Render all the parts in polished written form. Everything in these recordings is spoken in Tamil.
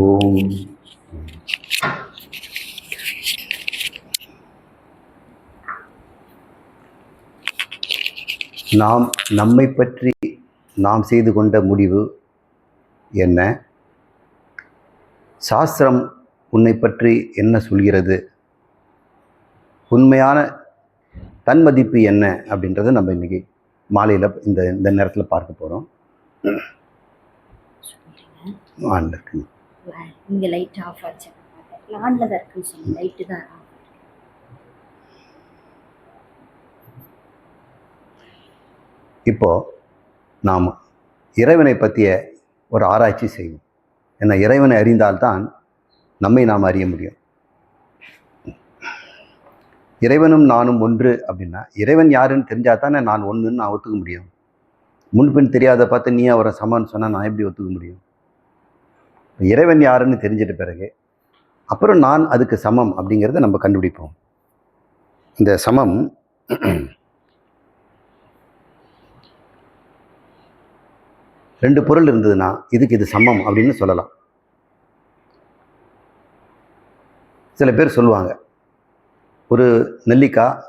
ஓம். நாம் நம்மை பற்றி நாம் செய்து கொண்ட முடிவு என்ன? சாஸ்திரம் உன்னை பற்றி என்ன சொல்கிறது? உண்மையான தன்மதிப்பு என்ன அப்படின்றத நம்ம இன்னைக்கு மாலையில் இந்த நேரத்தில் பார்க்க போகிறோம். இங்கே லைட் ஆஃப் ஆச்சு. ஆன்ல தான் இருக்குன்னு சொன்னேன். லைட்டு தான் ஆஃப். இப்போ நாம் இறைவனை பற்றிய ஒரு ஆராய்ச்சி செய்வோம். ஏன்னா இறைவனை அறிந்தால்தான் நம்மை நாம் அறிய முடியும். இறைவனும் நானும் ஒன்று அப்படின்னா இறைவன் யாருன்னு தெரிஞ்சால் தானே நான் ஒன்றுன்னு நான் ஒத்துக்க முடியும். முன்பின் தெரியாத பார்த்து நீ அவரை சமன்னு சொன்னால் நான் எப்படி ஒத்துக்க முடியும்? இறைவன் யாருன்னு தெரிஞ்சிட்ட பிறகு அப்புறம் நான் அதுக்கு சமம் அப்படிங்கிறத நம்ம கண்டுபிடிப்போம். இந்த சமம் ரெண்டு பொருள் இருந்ததுன்னா இதுக்கு இது சமம் அப்படின்னு சொல்லலாம். சில பேர் சொல்லுவாங்க ஒரு நெல்லிக்காய்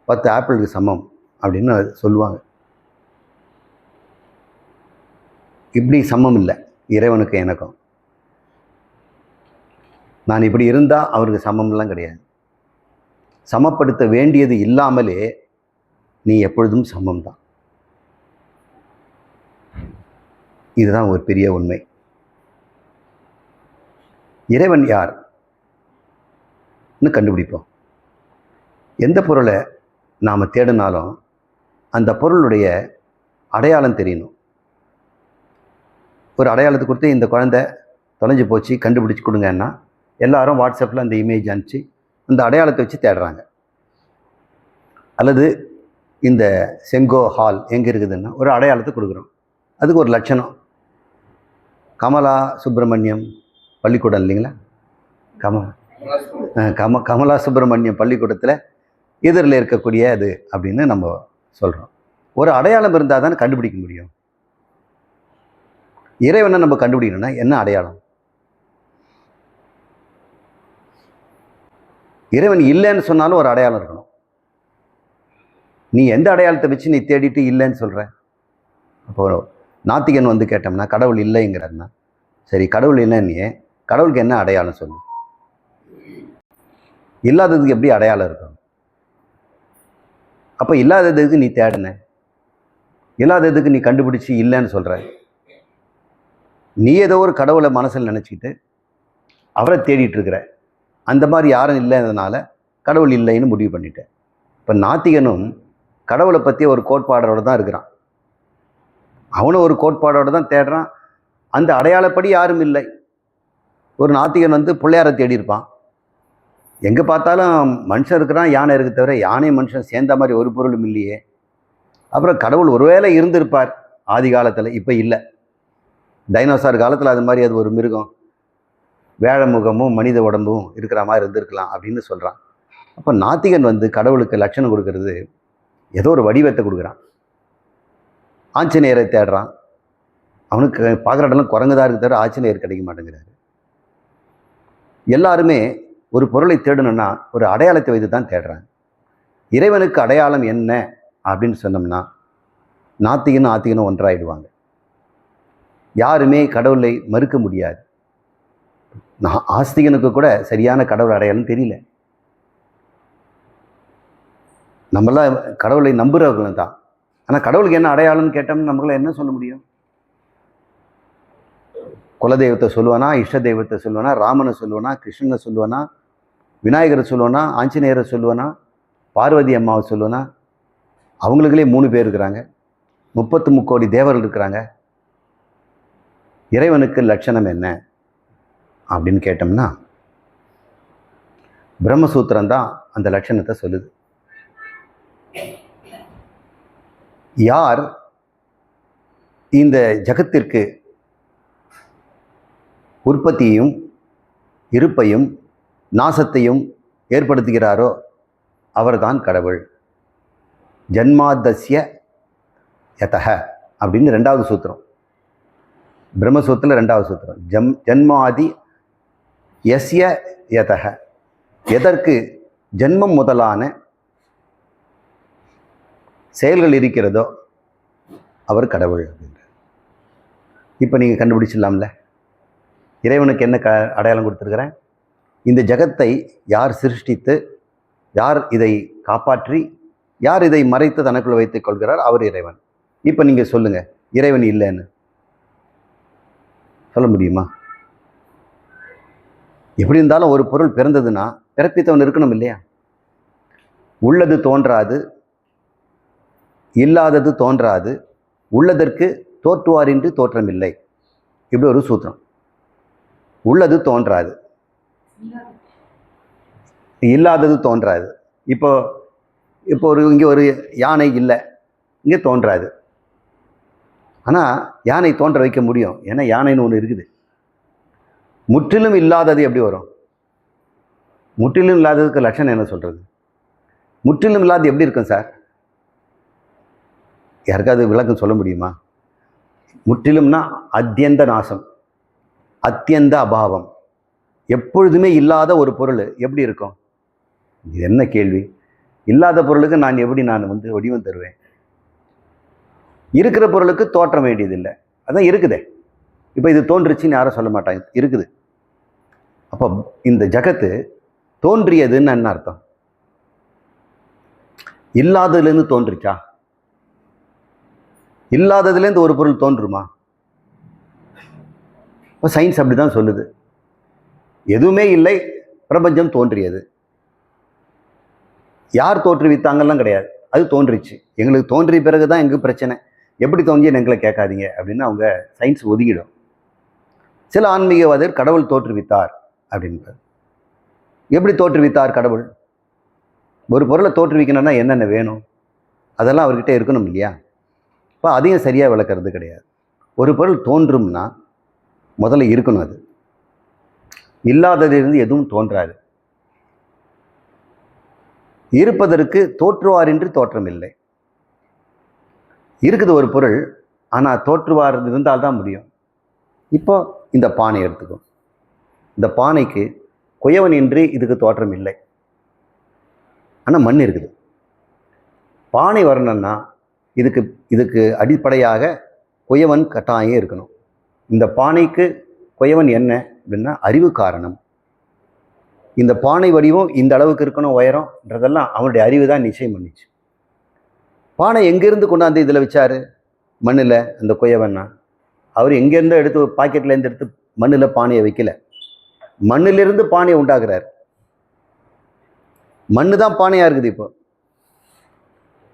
10 ஆப்பிளுக்கு சமம் அப்படின்னு சொல்லுவாங்க. இப்படி சமம் இல்லை இறைவனுக்கு எனக்கும். நான் இப்படி இருந்தால் அவருக்கு சமம்லாம் கிடையாது. சமப்படுத்த வேண்டியது இல்லாமலே நீ எப்பொழுதும் சமம்தான். இதுதான் ஒரு பெரிய உண்மை. இறைவன் யார்னு கண்டுபிடிப்போம். எந்த பொருளை நாம் தேடினாலும் அந்த பொருளுடைய அடையாளம் தெரியணும். ஒரு அடையாளத்தை கொடுத்து இந்த குழந்தை தொலைஞ்சு போச்சு கண்டுபிடிச்சி கொடுங்கன்னா எல்லாரும் வாட்ஸ்அப்பில் அந்த இமேஜ் அனுப்பிச்சு அந்த அடையாளத்தை வச்சு தேடுறாங்க. அல்லது இந்த செங்கோ ஹால் எங்கே இருக்குதுன்னா ஒரு அடையாளத்தை கொடுக்குறோம். அதுக்கு ஒரு லட்சணம். கமலா சுப்பிரமணியம் பள்ளிக்கூடம் இல்லைங்களா? கமலா சுப்பிரமணியம் பள்ளிக்கூடத்தில் எதிரில் இருக்கக்கூடிய அது அப்படின்னு நம்ம சொல்கிறோம். ஒரு அடையாளம் இருந்தால் தானே கண்டுபிடிக்க முடியும். இறைவனை நம்ம கண்டுபிடிக்கணும்னா என்ன அடையாளம்? இறைவன் இல்லைன்னு சொன்னாலும் ஒரு அடையாளம் இருக்கணும். நீ எந்த அடையாளத்தை வச்சு நீ தேடிட்டு இல்லைன்னு சொல்கிற? அப்போ நாத்திகன் வந்து கேட்டோம்னா கடவுள் இல்லைங்கிறாருன்னா சரி, கடவுள் இல்லைன்னு கடவுளுக்கு என்ன அடையாளம் சொல்லு? இல்லாததுக்கு எப்படி அடையாளம் இருக்கும்? அப்போ இல்லாததுக்கு நீ தேடின, இல்லாததுக்கு நீ கண்டுபிடிச்சி இல்லைன்னு சொல்கிற. நீ ஏதோ ஒரு கடவுளை மனசில் நினச்சிக்கிட்டு அவரை தேடிட்டு இருக்கிற. அந்த மாதிரி யாரும் இல்லைன்றதுனால கடவுள் இல்லைன்னு முடிவு பண்ணிட்டேன். இப்போ நாத்திகனும் கடவுளை பற்றி ஒரு கோட்பாடோடு தான் இருக்கிறான். அவனும் ஒரு கோட்பாடோடு தான் தேடுறான். அந்த அடையாளப்படி யாரும் இல்லை. ஒரு நாத்திகன் வந்து பிள்ளையாரை தேடி இருப்பான். எங்கே பார்த்தாலும் மனுஷன் இருக்கிறான், யானை இருக்கு தவிர யானை மனுஷன் சேர்ந்த மாதிரி ஒரு பொருளும் இல்லையே. அப்புறம் கடவுள் ஒருவேளை இருந்திருப்பார் ஆதி காலத்தில், இப்போ இல்லை. டைனோசார் காலத்தில் அது மாதிரி அது ஒரு மிருகம் வேழ முகமும் மனித உடம்பும் இருக்கிற மாதிரி இருந்திருக்கலாம் அப்படின்னு சொல்கிறான். அப்போ நாத்திகன் வந்து கடவுளுக்கு லட்சணம் கொடுக்கறது ஏதோ ஒரு வடிவத்தை கொடுக்குறான். ஆஞ்சநேயரை தேடுறான். அவனுக்கு பார்க்குற இடம்லாம் குரங்குதான் இருக்கு தவிர ஆஞ்சநேயர் கிடைக்க மாட்டேங்கிறாரு. எல்லாருமே ஒரு பொருளை தேடணும்னா ஒரு அடையாளத்தை வைத்து தான் தேடுறாங்க. இறைவனுக்கு அடையாளம் என்ன அப்படின்னு சொன்னோம்னா நாத்திகனும் ஆத்திகனும் ஒன்றாயிடுவாங்க. யாருமே கடவுளை மறுக்க முடியாது. ஆஸ்திகனுக்கு கூட சரியான கடவுள் அடையாளம் தெரியல. நம்மளாம் கடவுளை நம்புறவர்களும் தான். ஆனால் கடவுளுக்கு என்ன அடையாளம்னு கேட்டோம்னா நம்மளால என்ன சொல்ல முடியும்? குலதெய்வத்தை சொல்லுவானா, இஷ்ட தெய்வத்தை சொல்லுவானா, ராமனை சொல்லுவானா, கிருஷ்ணனை சொல்லுவானா, விநாயகரை சொல்லுவானா, ஆஞ்சநேயரை சொல்லுவானா, பார்வதி அம்மாவை சொல்லுவானா? அவங்களுக்குள்ளே 3 பேர் இருக்கிறாங்க. 33 கோடி தேவர்கள் இருக்கிறாங்க. இறைவனுக்கு லட்சணம் என்ன அப்படின்னு கேட்டோம்னா பிரம்மசூத்திரம் தான் அந்த லட்சணத்தை சொல்லுது. யார் இந்த ஜகத்திற்கு உற்பத்தியையும் இருப்பையும் நாசத்தையும் ஏற்படுத்துகிறாரோ அவர்தான் கடவுள். ஜன்மாதஸ்ய யதஹ அப்படின்னு 2வது சூத்திரம். பிரம்மசூத்திரத்தில் 2வது சூத்திரம். ஜன்மாதி யஸ்ய யதஹ, எதற்கு ஜென்மம் முதலான செயல்கள் இருக்கிறதோ அவர் கடவுள் அப்படின்ற. இப்போ நீங்கள் கண்டுபிடிச்சிடலாம்ல, இறைவனுக்கு என்ன அடையாளம் கொடுத்துருக்கிறேன்? இந்த ஜகத்தை யார் சிருஷ்டித்து, யார் இதை காப்பாற்றி, யார் இதை மறைத்து தனக்குள்ள வைத்துக் கொள்கிறார், அவர் இறைவன். இப்போ நீங்கள் சொல்லுங்கள், இறைவன் இல்லைன்னு சொல்ல முடியுமா? எப்படி இருந்தாலும் ஒரு பொருள் பிறந்ததுன்னா பிறப்பித்தவன் இருக்கணும் இல்லையா? உள்ளது தோன்றாது, இல்லாதது தோன்றாது, உள்ளதற்கு தோற்றுவாரின்றி தோற்றமில்லை. இப்படி ஒரு சூத்திரம். உள்ளது தோன்றாது, இல்லாதது தோன்றாது. இப்போ இங்கே ஒரு யானை இல்லை, இங்கே தோன்றாது. ஆனால் யானை தோன்ற வைக்க முடியும், ஏன்னா யானைன்னு ஒன்று இருக்குது. முற்றிலும் இல்லாதது எப்படி வரும்? முற்றிலும் இல்லாததுக்கு லட்சணம் என்ன சொல்கிறது? முற்றிலும் இல்லாதது எப்படி இருக்கும் சார்? யாருக்காவது விளக்கம் சொல்ல முடியுமா? முற்றிலும்னா அத்தியந்த நாசம், அத்தியந்த அபாவம், எப்பொழுதுமே இல்லாத ஒரு பொருள் எப்படி இருக்கும்? இது என்ன கேள்வி? இல்லாத பொருளுக்கு நான் எப்படி வடிவம் தருவேன்? இருக்கிற பொருளுக்கு தோற்றம் வேண்டியதில்லை, அதான் இருக்குதே. இப்போ இது தோன்றுச்சுன்னு யாரும் சொல்ல மாட்டாங்க, இருக்குது. அப்போ இந்த ஜகத்து தோன்றியதுன்னு என்ன அர்த்தம்? இல்லாததுலேருந்து தோன்றுச்சா? இல்லாததுலேருந்து ஒரு பொருள் தோன்றுமா? இப்போ சயின்ஸ் அப்படி தான் சொல்லுது. எதுவுமே இல்லை, பிரபஞ்சம் தோன்றியது. யார் தோற்றுவித்தாங்கலாம் கிடையாது, அது தோன்றிச்சு. எங்களுக்கு தோன்றிய பிறகு தான் எங்களுக்கு பிரச்சனை. எப்படி தோன்றியன்னு எங்களை கேட்காதீங்க அப்படின்னு அவங்க சயின்ஸ் ஒதுக்கிடும். சில ஆன்மீகவாதர் கடவுள் தோற்றுவித்தார் அப்படின்றார். எப்படி தோற்றுவித்தார் கடவுள்? ஒரு பொருளை தோற்றுவிக்கணும்னா என்னென்ன வேணும், அதெல்லாம் அவர்கிட்ட இருக்கணும் இல்லையா? இப்போ அதையும் சரியாக விளக்கிறது கிடையாது. ஒரு பொருள் தோன்றும்னா முதல்ல இருக்கணும். அது இல்லாததிலிருந்து எதுவும் தோன்றாது. இருப்பதற்கு தோற்றுவாரின்றி தோற்றம் இல்லை. இருக்குது ஒரு பொருள், ஆனால் தோற்றுவார் இருந்தால்தான் முடியும். இப்போ இந்த பானை எடுத்துக்கும். இந்த பானைக்கு குயவன் இன்றி இதுக்கு தோற்றம் இல்லை, ஆனால் மண் இருக்குது. பானை வரணும்னா இதுக்கு அடிப்படையாக குயவன் கட்டாயம் இருக்கணும். இந்த பானைக்கு குயவன் என்ன அப்படின்னா அறிவு காரணம். இந்த பானை வடிவம் இந்த அளவுக்கு இருக்கணும் உயரம்ன்றதெல்லாம் அவனுடைய அறிவு தான் நிச்சயம் பண்ணிச்சு. பானை எங்கேருந்து கொண்டாந்து இதில் வச்சாரு? மண்ணில். அந்த குயவன்னா அவர் எங்கேருந்தோ எடுத்து பாக்கெட்லேருந்து எடுத்து மண்ணில் பானையை வைக்கல, மண்ணிலிருந்து பானையை உண்டாக்குறார். மண்ணு தான் பானையாக இருக்குது. இப்போ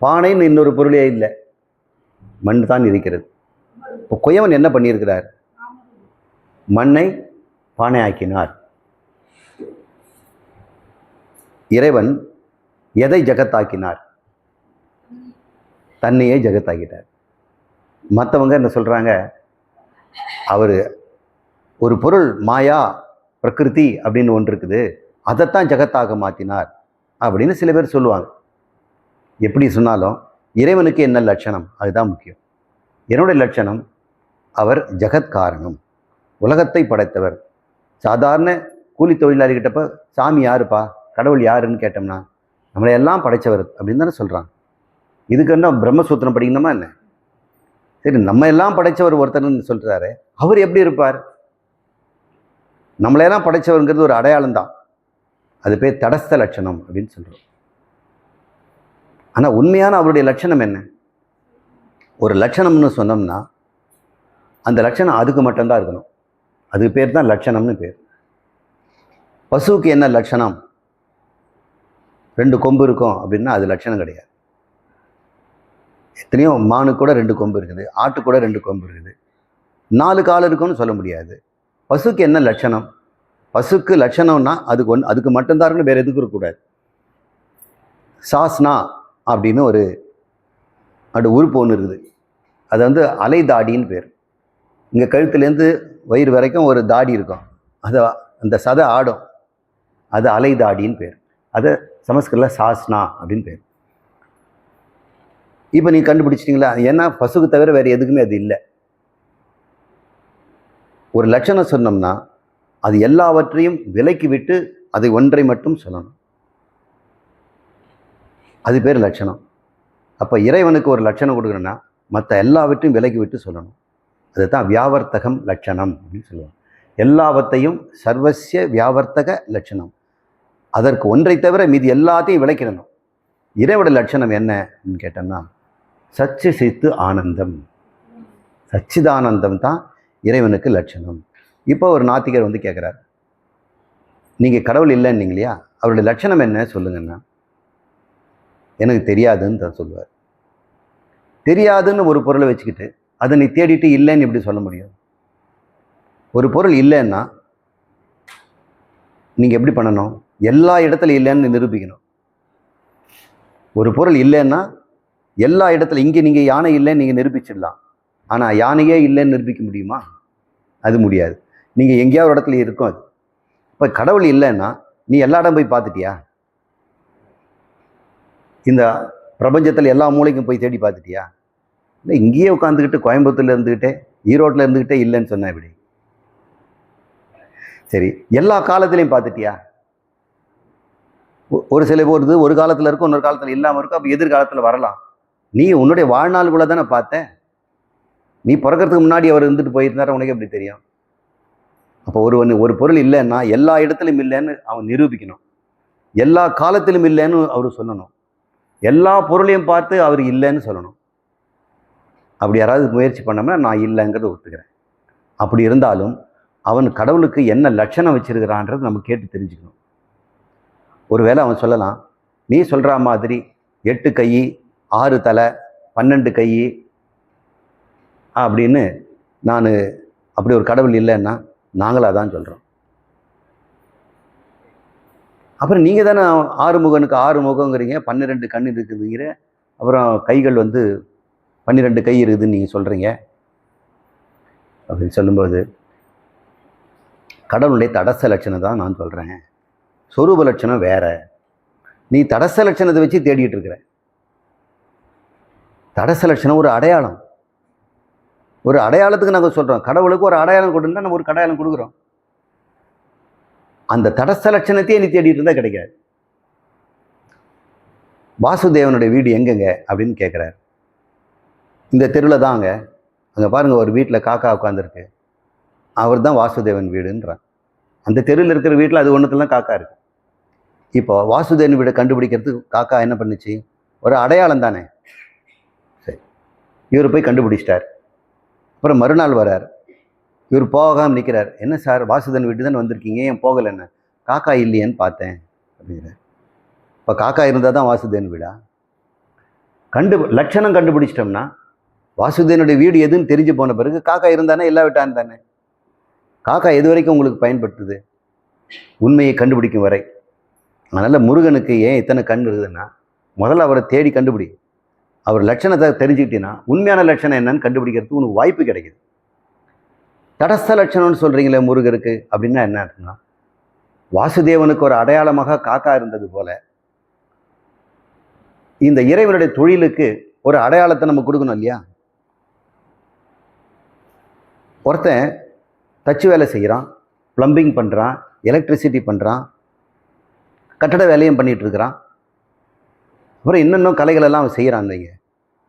பானைன்னு இன்னொரு பொருளே இல்லை, மண் தான் இருக்கிறது. இப்போ குயவன் என்ன பண்ணியிருக்கிறார்? மண்ணை பானை ஆக்கினார். இறைவன் எதை ஜகத்தாக்கினார்? தன்னையே ஜகத்தாக்கிட்டார். மற்றவங்க என்ன சொல்கிறாங்க, அவர் ஒரு பொருள் மாயா பிரகிருதி அப்படின்னு ஒன்று இருக்குது, அதைத்தான் ஜகத்தாக மாற்றினார் அப்படின்னு சில பேர் சொல்லுவாங்க. எப்படி சொன்னாலும் இறைவனுக்கு என்ன லட்சணம், அதுதான் முக்கியம். என்னுடைய லட்சணம், அவர் ஜகத் காரணம், உலகத்தை படைத்தவர். சாதாரண கூலி தொழிலாளிகிட்டப்ப சாமி யாருப்பா, கடவுள் யாருன்னு கேட்டோம்னா நம்மளை எல்லாம் படைத்தவர் அப்படின்னு தானே சொல்கிறான். இதுக்கு என்ன பிரம்மசூத்திரம் படிக்கணுமா என்ன? சரி, நம்ம எல்லாம் படைத்தவர் ஒருத்தர்னு சொல்கிறாரு, அவர் எப்படி இருப்பார்? நம்மளையெல்லாம் படைத்தவருங்கிறது ஒரு அடையாளம் தான், அது பேர் தடஸ்த லட்சணம் அப்படின்னு சொல்கிறோம். ஆனால் உண்மையான அவருடைய லட்சணம் என்ன? ஒரு லட்சணம்னு சொன்னோம்னா அந்த லட்சணம் அதுக்கு மட்டும்தான் இருக்கணும். அதுக்கு பேர் தான் லட்சணம்னு பேர். பசுவுக்கு என்ன லட்சணம்? 2 கொம்பு இருக்கும் அப்படின்னா அது லட்சணம் கிடையாது. எத்தனையோ மானுக்கு கூட 2 கொம்பு இருக்குது, ஆட்டு கூட 2 கொம்பு இருக்குது, 4 கால் இருக்குன்னு சொல்ல முடியாது. பசுக்கு என்ன லட்சணம்? பசுக்கு லட்சணம்னா அதுக்கு மட்டும்தான் இருக்கணும், வேறு எதுக்கும் இருக்கக்கூடாது. சாஸ்னா அப்படின்னு ஒரு உறுப்பு ஒன்று இருக்குது, அது அலை தாடின்னு பேர். இங்கே கழுத்துலேருந்து வயிறு வரைக்கும் ஒரு தாடி இருக்கும், அந்த சதை ஆடும், அது அலை தாடின்னு பேர். அது சமஸ்கிருதத்தில் சாஸ்னா அப்படின்னு பேர். இப்போ நீங்கள் கண்டுபிடிச்சிட்டிங்களா? ஏன்னா பசுக்கு தவிர வேறு எதுக்குமே அது இல்லை. ஒரு லட்சணம் சொன்னோம்னா அது எல்லாவற்றையும் விலக்கி விட்டு அதை ஒன்றை மட்டும் சொல்லணும். அது பேர் லட்சணம். அப்போ இறைவனுக்கு ஒரு லட்சணம் கொடுக்குறேன்னா மற்ற எல்லாவற்றையும் விலக்கி விட்டு சொல்லணும். அதுதான் வியாவர்த்தகம் லட்சணம் அப்படின்னு சொல்லுவாங்க. எல்லாவற்றையும் சர்வசிய வியாவர்த்தக லட்சணம். அதற்கு ஒன்றை தவிர மீதி எல்லாத்தையும் விளக்கிடணும். இறைவனோட லட்சணம் என்ன அப்படின்னு கேட்டோம்னா சச்சு சித்து ஆனந்தம். சச்சிதானந்தம் தான் இறைவனுக்கு லட்சணம். இப்போ ஒரு நாத்திகர் வந்து கேட்குறார், நீங்கள் கடவுள் இல்லைன்னீங்க இல்லையா, அவருடைய லட்சணம் என்ன சொல்லுங்கன்னா, எனக்கு தெரியாதுன்னு தான் சொல்லுவார். தெரியாதுன்னு ஒரு பொருளை வச்சுக்கிட்டு அதை நீ தேடிட்டு இல்லைன்னு எப்படி சொல்ல முடியும்? ஒரு பொருள் இல்லைன்னா நீங்கள் எப்படி பண்ணணும்? எல்லா இடத்துல இல்லைன்னு நிரூபிக்கணும். ஒரு பொருள் இல்லைன்னா எல்லா இடத்துல, இங்கே நீங்கள் யானை இல்லைன்னு நீங்கள் நிரூபிச்சிடலாம். ஆனால் யானையே இல்லைன்னு நிரூபிக்க முடியுமா? அது முடியாது. நீங்கள் எங்கேயாவது ஒரு இடத்துல இருக்கும் அது. இப்போ கடவுள் இல்லைன்னா நீ எல்லா இடம் போய் பார்த்துட்டியா? இந்த பிரபஞ்சத்தில் எல்லா மூலைக்கும் போய் தேடி பார்த்துட்டியா? இல்லை, இங்கேயே உட்காந்துக்கிட்டு கோயம்புத்தூர்ல இருந்துக்கிட்டே ஈரோட்டில் இருந்துக்கிட்டே இல்லைன்னு சொன்ன இப்படி. சரி, எல்லா காலத்திலையும் பார்த்துட்டியா? ஒரு சில போகிறது ஒரு காலத்தில் இருக்கும், இன்னொரு காலத்தில் இல்லாமல் இருக்கும். அப்போ எதிர்காலத்தில் வரலாம். நீ உன்னுடைய வாழ்நாளுக்குள்ள தானே பார்த்த. நீ பிறக்கிறதுக்கு முன்னாடி அவர் இருந்துட்டு போயிருந்தாரு, உனக்கு எப்படி தெரியும்? அப்போ ஒரு பொருள் இல்லைன்னா எல்லா இடத்துலையும் இல்லைன்னு அவன் நிரூபிக்கணும். எல்லா காலத்திலும் இல்லைன்னு அவர் சொல்லணும். எல்லா பொருளையும் பார்த்து அவர் இல்லைன்னு சொல்லணும். அப்படி யாராவது முயற்சி பண்ணோம்னா நான் இல்லைங்கிறத ஒத்துக்கிறேன். அப்படி இருந்தாலும் அவன் கடவுளுக்கு என்ன லட்சணம் வச்சிருக்கிறான்றது நம்ம கேட்டு தெரிஞ்சுக்கணும். ஒருவேளை அவன் சொல்லலாம், நீ சொல்கிற மாதிரி 8 கை 6 தலை 12 கை அப்படின்னு நான் அப்படி ஒரு கடவுள் இல்லைன்னா நாங்களாக தான் சொல்கிறோம். அப்புறம் நீங்கள் தானே 6 முகனுக்கு 6 முகங்கிறீங்க, 12 கண் இருக்குதுங்கிற, அப்புறம் கைகள் வந்து 12 கை இருக்குதுன்னு நீங்கள் சொல்கிறீங்க அப்படின்னு சொல்லும்போது கடவுளுடைய தடச லட்சணம் தான் நான் சொல்கிறேன். சொரூப லட்சணம் வேற. நீ தடச லட்சணத்தை வச்சு தேடிட்டு இருக்கிற. தடச லட்சணம் ஒரு அடையாளம். ஒரு அடையாளத்துக்கு நாங்கள் சொல்கிறோம். கடவுளுக்கு ஒரு அடையாளம் கொடுன்னா நம்ம ஒரு அடையாளம் கொடுக்குறோம். அந்த தடச லட்சணத்தையே நீ தேடிட்டு இருந்தால் கிடைக்காது. வாசுதேவனுடைய வீடு எங்கெங்க அப்படின்னு கேட்குறாரு. இந்த தெருவில் தாங்க. அங்கே பாருங்கள், ஒரு வீட்டில் காக்கா உட்காந்துருக்கு, அவர் தான் வாசுதேவன் வீடுன்றான். அந்த தெருவில் இருக்கிற வீட்டில் அது ஒன்றுத்துலாம் காக்கா இருக்கு. இப்போ வாசுதேவன் வீடை கண்டுபிடிக்கிறதுக்கு காக்கா என்ன பண்ணுச்சு? ஒரு அடையாளம் தானே. சரி, இவர் போய் கண்டுபிடிச்சிட்டார். அப்புறம் மறுநாள் வரார். இவர் போகாமல் நிற்கிறார். என்ன சார், வாசுதேவன் வீட்டு தானே வந்திருக்கீங்க, ஏன் போகலை? என்ன காக்கா இல்லையேன்னு பார்த்தேன் அப்படிங்கிறார். இப்போ காக்கா இருந்தால் தான் வாசுதேவன் வீடா? லட்சணம் கண்டுபிடிச்சிட்டோம்னா வாசுதேவனுடைய வீடு எதுன்னு தெரிஞ்சு போன பிறகு காக்கா இருந்தானே எல்லா விட்டான் தானே. காக்கா எது வரைக்கும் உங்களுக்கு பயன்படுத்துது? உண்மையை கண்டுபிடிக்கும் வரை. அதனால் முருகனுக்கு ஏன் இத்தனை கண் இருக்குதுன்னா முதல்ல அவரை தேடி கண்டுபிடி. அவர் லட்சணத்தை தெரிஞ்சுக்கிட்டீங்கன்னா உண்மையான லட்சணம் என்னன்னு கண்டுபிடிக்கிறதுக்கு உனக்கு வாய்ப்பு கிடைக்குது. தடஸ்த லட்சணம்னு சொல்கிறீங்களே முருகருக்கு, அப்படின்னா என்ன அர்த்தம்னா வாசுதேவனுக்கு ஒரு அடையாளமாக காக்கா இருந்தது போல இந்த இறைவனுடைய தொழிலுக்கு ஒரு அடையாளத்தை நம்ம கொடுக்கணும் இல்லையா? ஒருத்தன் தச்சு வேலை செய்கிறான், ப்ளம்பிங் பண்ணுறான், எலக்ட்ரிசிட்டி பண்ணுறான், கட்டட வேலையும் பண்ணிகிட்டு இருக்கிறான். அப்புறம் இன்னும் கலைகளெல்லாம் அவன் செய்கிறான் வைங்க.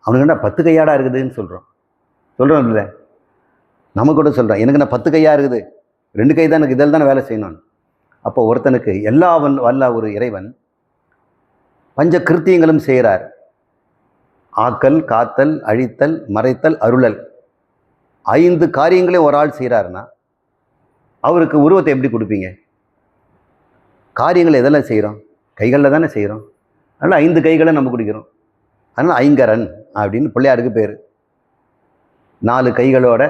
அவனுக்கு என்ன 10 கையாடா இருக்குதுன்னு சொல்கிறோம் இல்லை? நம்ம கூட சொல்கிறோம், எனக்கு என்ன 10 கையாக இருக்குது, 2 கை தான் எனக்கு, இதில் தானே வேலை செய்யணும். அப்போ ஒருத்தனுக்கு எல்லா வல்ல ஒரு இறைவன் பஞ்ச கிருத்தியங்களும் செய்கிறார். ஆக்கல், காத்தல், அழித்தல், மறைத்தல், அருளல், 5 காரியங்களையும் ஒரு ஆள் செய்கிறாருன்னா அவருக்கு உருவத்தை எப்படி கொடுப்பீங்க? காரியங்கள் எதெல்லாம் செய்கிறோம்? கைகளில் தானே செய்கிறோம். அதனால் 5 கைகளை நம்ம குடிக்கிறோம். அதனால் ஐங்கரன் அப்படின்னு பிள்ளையாருக்கு பேர். 4 கைகளோட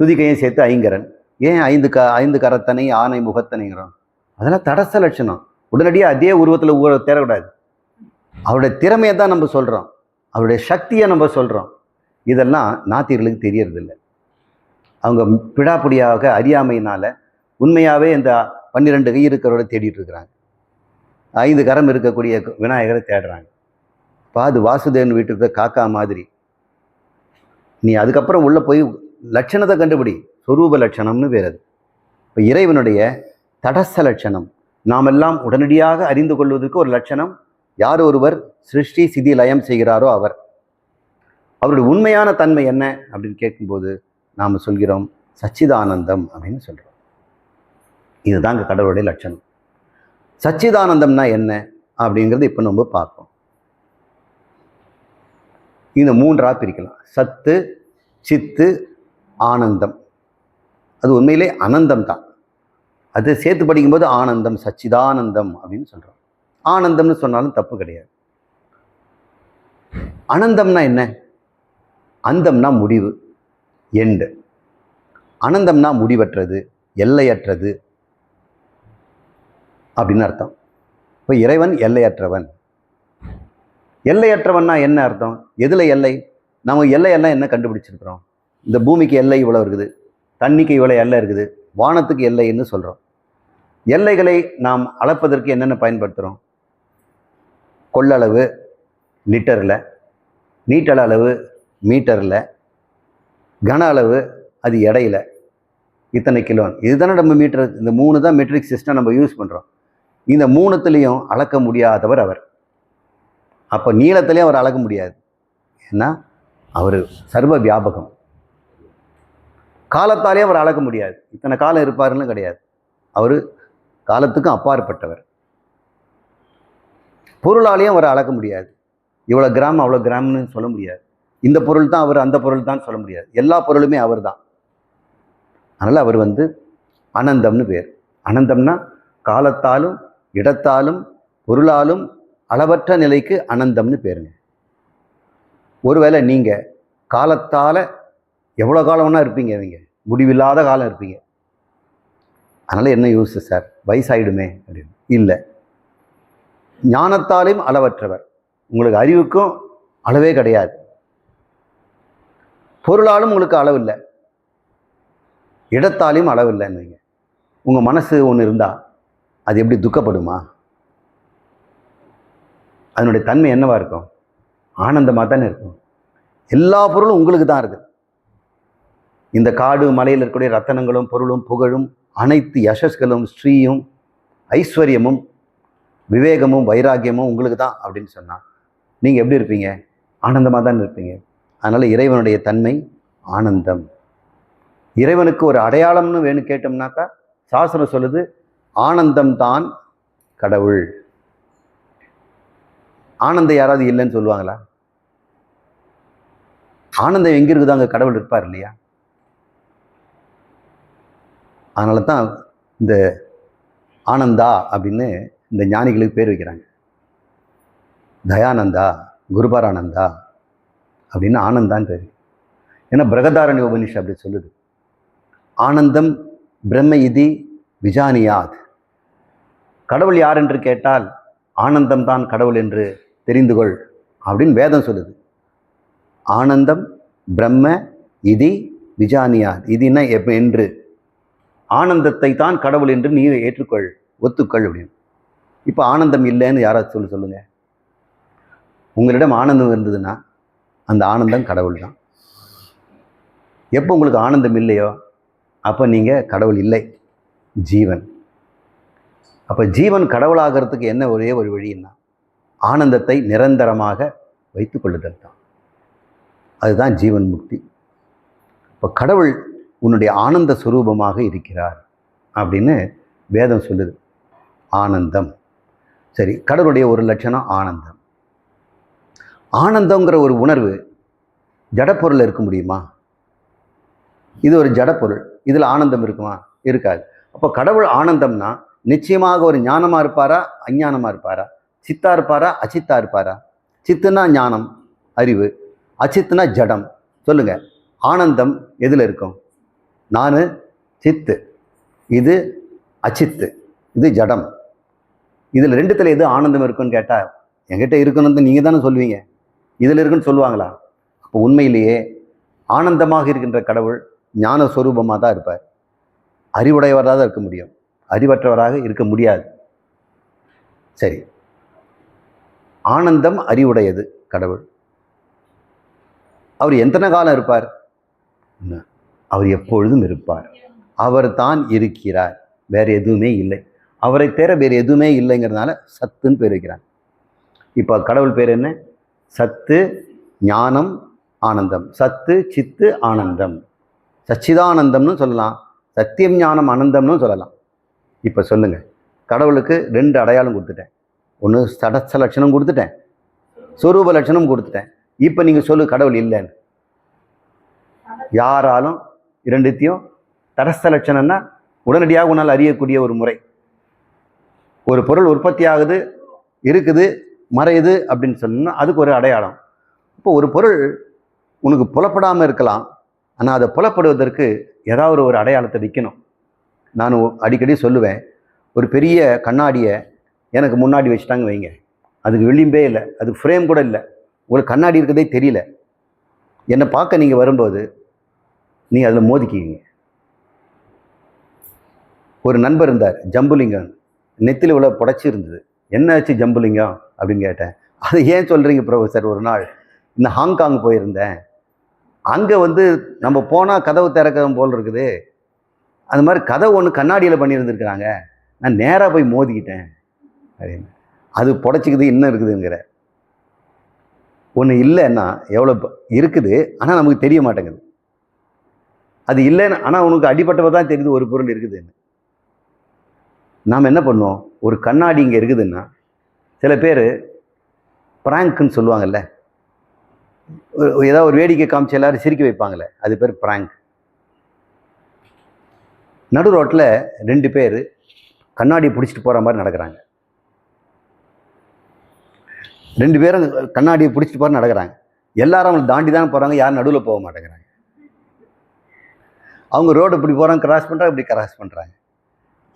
துதிக்கையும் சேர்த்து ஐங்கரன். ஏன் 5 கரத்தனை ஆனை முகத்தனைங்கிறோம்? அதெல்லாம் தடச லட்சணம். உடனடியாக அதே உருவத்தில் தேரக்கூடாது. அவருடைய திறமையை தான் நம்ம சொல்கிறோம், அவருடைய சக்தியை நம்ம சொல்கிறோம். இதெல்லாம் நாத்தியர்களுக்கு தெரியறதில்லை. அவங்க பிடாப்பிடியாக அறியாமையினால் உண்மையாகவே இந்த 12 கை இருக்கிறவரை தேடிட்டு இருக்கிறாங்க. 5 கரம் இருக்கக்கூடிய விநாயகரை தேடுறாங்க. அது வாசுதேவன் வீட்டுக்கு காக்கா மாதிரி. நீ அதுக்கப்புறம் உள்ளே போய் லட்சணத்தை கண்டுபிடி. சொரூப லட்சணம்னு வேறு அது. இப்போ இறைவனுடைய தடஸ்த லட்சணம், நாமெல்லாம் உடனடியாக அறிந்து கொள்வதற்கு ஒரு லட்சணம். யார் ஒருவர் சிருஷ்டி சிதி லயம் செய்கிறாரோ அவர். அவருடைய உண்மையான தன்மை என்ன அப்படின்னு கேட்கும்போது நாம் சொல்கிறோம் சச்சிதானந்தம் அப்படின்னு சொல்கிறோம். இதுதாங்க கடவுளுடைய லட்சணம். சச்சிதானந்தம்னா என்ன அப்படிங்கிறது இப்போ நம்ம பார்ப்போம். இந்த மூன்றாக பிரிக்கலாம். சத்து, சித்து, ஆனந்தம். அது உண்மையிலே அனந்தம் தான். அது சேர்த்து படிக்கும்போது ஆனந்தம், சச்சிதானந்தம் அப்படின்னு சொல்கிறோம். ஆனந்தம்னு சொன்னாலும் தப்பு கிடையாது. அனந்தம்னா என்ன? அந்தம்னா முடிவு, எண்டு. அனந்தம்னா முடிவற்றது, எல்லையற்றது அப்படின்னு அர்த்தம். இப்போ இறைவன் எல்லையற்றவன். எல்லையற்றவன்னா என்ன அர்த்தம்? எதில் எல்லை? நம்ம எல்லையெல்லாம் என்ன கண்டுபிடிச்சிருக்கிறோம்? இந்த பூமிக்கு எல்லை இவ்வளோ இருக்குது, தண்ணிக்கு இவ்வளோ எல்லை இருக்குது, வானத்துக்கு எல்லைன்னு சொல்கிறோம். எல்லைகளை நாம் அளப்பதற்கு என்னென்ன பயன்படுத்துகிறோம்? கொள்ளளவு லிட்டரில், நீட்டள அளவு மீட்டரில், கன அளவு அது எடையில், இத்தனை கிலோ. இதுதானே நம்ம மீட்டர். இந்த 3 தான் மெட்ரிக் சிஸ்டம் நம்ம யூஸ் பண்ணுறோம். இந்த 3த்துலேயும் அளக்க முடியாதவர் அவர். அப்போ நீளத்திலையும் அவர் அளக்க முடியாது. ஏன்னா அவர் சர்வ வியாபகம். காலத்தாலேயும் அவர் அளக்க முடியாது. இத்தனை காலம் இருப்பாருன்னு கிடையாது. அவர் காலத்துக்கும் அப்பாற்பட்டவர். பொருளாலேயும் அவர் அளக்க முடியாது. இவ்வளோ கிராம் அவ்வளோ கிராம்னு சொல்ல முடியாது. இந்த பொருள் தான் அவர், அந்த பொருள் தான் சொல்ல முடியாது. எல்லா பொருளுமே அவர் தான். அதனால் அவர் அனந்தம்னு பேர். அனந்தம்னா காலத்தாலும் இடத்தாலும் பொருளாலும் அளவற்ற நிலைக்கு அனந்தம்னு பேருங்க. ஒருவேளை நீங்கள் காலத்தால் எவ்வளோ காலம் வேணா இருப்பீங்க, நீங்கள் முடிவில்லாத காலம் இருப்பீங்க. அதனால் என்ன யூஸ் சார், வயசாயிடுமே அப்படின்னு. இல்லை, ஞானத்தாலையும் அளவற்றவர். உங்களுக்கு அறிவுக்கும் அளவே கிடையாது. பொருளாலும் உங்களுக்கு அளவு இல்லை, இடத்தாலையும் அளவு இல்லைன்னு வைங்க. உங்கள் மனசு ஒன்று இருந்தால் அது எப்படி துக்கப்படுமா? அதனுடைய தன்மை என்னவா இருக்கும்? ஆனந்தமாக தானே இருக்கும். எல்லா பொருளும் உங்களுக்கு தான் இருக்குது. இந்த காடு மலையில் இருக்கக்கூடிய ரத்தனங்களும் பொருளும் புகழும் அனைத்து யசஸ்களும் ஸ்ரீயும் ஐஸ்வர்யமும் விவேகமும் வைராக்கியமும் உங்களுக்கு தான் அப்படின்னு சொன்னால் நீங்கள் எப்படி இருப்பீங்க? ஆனந்தமாக தான் இருப்பீங்க. அதனால் இறைவனுடைய தன்மை ஆனந்தம். இறைவனுக்கு ஒரு அடையாளம்னு வேணும் கேட்டோம்னாக்கா சாஸ்திரம் சொல்லுது ஆனந்தம் தான் கடவுள். ஆனந்தம் யாராவது இல்லைன்னு சொல்லுவாங்களா? ஆனந்தம் எங்கே இருக்குதோ அங்கே கடவுள் இருப்பார் இல்லையா? அதனால தான் இந்த ஆனந்தா அப்படின்னு இந்த ஞானிகளுக்கு பேர் வைக்கிறாங்க. தயானந்தா, குருபரானந்தா அப்படின்னு ஆனந்தான்னு பேர். ஏன்னா பிரகதாரண்ய உபனிஷம் அப்படி சொல்லுது. ஆனந்தம் பிரம்ம இதி விஜானியாத். கடவுள் யார் என்று கேட்டால் ஆனந்தம் தான் கடவுள் என்று தெரிந்து கொள் அப்படின்னு வேதம் சொல்லுது. ஆனந்தம் பிரம்ம இதி விஜானியாத். இதுன்னா என்று ஆனந்தத்தை தான் கடவுள் என்று நீ ஏற்றுக்கொள், ஒத்துக்கொள் அப்படின்னு. இப்போ ஆனந்தம் இல்லைன்னு யாராவது சொல்லுங்க. உங்களிடம் ஆனந்தம் இருந்ததுன்னா அந்த ஆனந்தம் கடவுள் தான். எப்போ உங்களுக்கு ஆனந்தம் இல்லையோ அப்போ நீங்கள் கடவுள் இல்லை, ஜீவன். அப்போ ஜீவன் கடவுளாகிறதுக்கு என்ன ஒரே ஒரு வழின்னா ஆனந்தத்தை நிரந்தரமாக வைத்து கொள்ளுதல் தான். அதுதான் ஜீவன் முக்தி. இப்போ கடவுள் உன்னுடைய ஆனந்த சுரூபமாக இருக்கிறார் அப்படின்னு வேதம் சொல்லுது. ஆனந்தம். சரி, கடவுளுடைய ஒரு லட்சணம் ஆனந்தம். ஆனந்தங்கிற ஒரு உணர்வு ஜடப்பொருள் இருக்க முடியுமா? இது ஒரு ஜடப்பொருள், இதில் ஆனந்தம் இருக்குமா? இருக்காது. அப்போ கடவுள் ஆனந்தம்னா நிச்சயமாக ஒரு ஞானமாக இருப்பாரா, அஞ்ஞானமாக இருப்பாரா? சித்தா இருப்பாரா, அச்சித்தா இருப்பாரா? சித்துனா ஞானம் அறிவு, அச்சித்துனா ஜடம். சொல்லுங்க, ஆனந்தம் எதில் இருக்கும்? நான் சித்து, இது அச்சித்து, இது ஜடம். இதில் ரெண்டுத்தில் எது ஆனந்தம் இருக்குன்னு கேட்டால் என்கிட்ட இருக்கணும்னு நீங்கள் தானே சொல்லுவீங்க. இதில் இருக்குன்னு சொல்லுவாங்களா? அப்போ உண்மையிலேயே ஆனந்தமாக இருக்கின்ற கடவுள் ஞான ஸ்வரூபமாக தான் இருப்பார். அறிவுடையவராக தான் இருக்க முடியும், அறிவற்றவராக இருக்க முடியாது. சரி, ஆனந்தம் அறிவுடையது கடவுள். அவர் எத்தனை காலம் இருப்பார்? அவர் எப்பொழுதும் இருப்பார். அவர் தான் இருக்கிறார், வேறு எதுவுமே இல்லை. அவரை தவிர வேறு எதுவுமே இல்லைங்கிறதுனால சத்துன்னு பேர் வைக்கிறாங்க. இப்போ கடவுள் பேர் என்ன? சத்து, ஞானம், ஆனந்தம். சத்து, சித்து, ஆனந்தம். சச்சிதானந்தம்னு சொல்லலாம், சத்தியம், ஞானம், ஆனந்தம்னு சொல்லலாம். இப்போ சொல்லுங்க, கடவுளுக்கு 2 அடையாளம் கொடுத்துட்டேன். ஒன்று தடஸ்த லட்சணம் கொடுத்துட்டேன், சொரூப லட்சணம் கொடுத்துட்டேன். இப்போ நீங்கள் சொல்லு கடவுள் இல்லைன்னு. யாராலும் 2த்தையும், தடஸ்த லட்சணம்னா உடனடியாக உன்னால் அறியக்கூடிய ஒரு முறை. ஒரு பொருள் உற்பத்தி ஆகுது, இருக்குது, மறையுது அப்படின்னு சொன்னா அதுக்கு ஒரு அடையாளம். இப்போ ஒரு பொருள் உனக்கு புலப்படாமல் இருக்கலாம், ஆனால் அதை புலப்படுவதற்கு ஏதாவது ஒரு அடையாளத்தை வைக்கணும். நான் அடிக்கடி சொல்லுவேன், ஒரு பெரிய கண்ணாடியை எனக்கு முன்னாடி வச்சுட்டாங்க வைங்க, அதுக்கு விளிம்பே இல்லை, அதுக்கு ஃப்ரேம் கூட இல்லை, உங்களுக்கு கண்ணாடி இருக்கிறதே தெரியல. என்னை பார்க்க நீங்கள் வரும்போது நீங்கள் அதில் மோதிக்கிங்க. ஒரு நண்பர் இருந்தார், ஜம்புலிங்கம், நெத்தியில் இவ்வளோ புடைச்சி இருந்தது. என்ன ஆச்சு ஜம்புலிங்கம் அப்படின்னு கேட்டேன். அதை ஏன் சொல்கிறீங்க ப்ரொஃபஸர்? ஒரு நாள் இந்த ஹாங்காங் போயிருந்தேன், அங்கே நம்ம போனால் கதவு திறக்கிற போல் இருக்குது, அந்த மாதிரி கதவு ஒன்று கண்ணாடியில் பண்ணியிருந்துருக்குறாங்க, நான் நேராக போய் மோதிக்கிட்டேன் அப்படின்னு. அது புடைச்சிக்குது, இன்னும் இருக்குதுங்கிற ஒன்று இல்லைன்னா எவ்வளோ இருக்குது, ஆனால் நமக்கு தெரிய மாட்டேங்குது. அது இல்லைன்னு, ஆனால் உனக்கு அடிப்பட்டவ தான் தெரியுது ஒரு பொருள் இருக்குதுன்னு. நாம் என்ன பண்ணுவோம், ஒரு கண்ணாடி இங்கே இருக்குதுன்னா, சில பேர் ப்ராங்க்குன்னு சொல்லுவாங்கல்ல, ஏதாவது ஒரு வேடிக்கை காமிச்சு எல்லாரும் சிரிக்க வைப்பாங்களே, அது பேர் ப்ராங்க். நடு ரோட்டில் 2 பேர் கண்ணாடியை பிடிச்சிட்டு போகிற மாதிரி நடக்கிறாங்க. 2 பேரும் கண்ணாடியை பிடிச்சிட்டு போகிற நடக்கிறாங்க. எல்லாரும் அவங்களை தாண்டி தான் போகிறாங்க, யாரும் நடுவில் போக மாட்டேங்கிறாங்க. அவங்க ரோடு இப்படி போகிறாங்க, கிராஸ் பண்ணுறாங்க, இப்படி கிராஸ் பண்ணுறாங்க,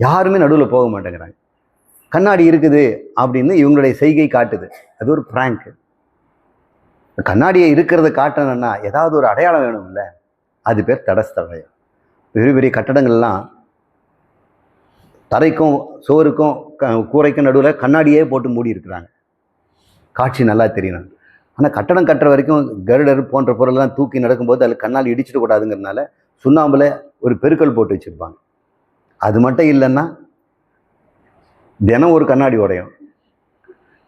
யாருமே நடுவில் போக மாட்டேங்கிறாங்க. கண்ணாடி இருக்குது அப்படின்னு இவங்களுடைய செய்கை காட்டுது, அது ஒரு ப்ராங்க். கண்ணாடியை இருக்கிறத காட்டணும்னா ஏதாவது ஒரு அடையாளம் வேணும்ல, அது பேர் தடஸ்த அடையாளம். பெரிய பெரிய கட்டடங்கள்லாம் தரைக்கும் சுவருக்கும் கூரைக்கும் நடுவில் கண்ணாடியே போட்டு மூடி இருக்கிறாங்க, காட்சி நல்லா தெரியணும். ஆனால் கட்டடம் கட்டுற வரைக்கும் கருடர் போன்ற பொருள்லாம் தூக்கி நடக்கும்போது அதில் கண்ணாடி இடிச்சிட கூடாதுங்கிறதுனால சுண்ணாம்பில் ஒரு பெருக்கல் போட்டு வச்சுருப்பாங்க. அது மட்டும் இல்லைன்னா தினம் ஒரு கண்ணாடி உடையும்.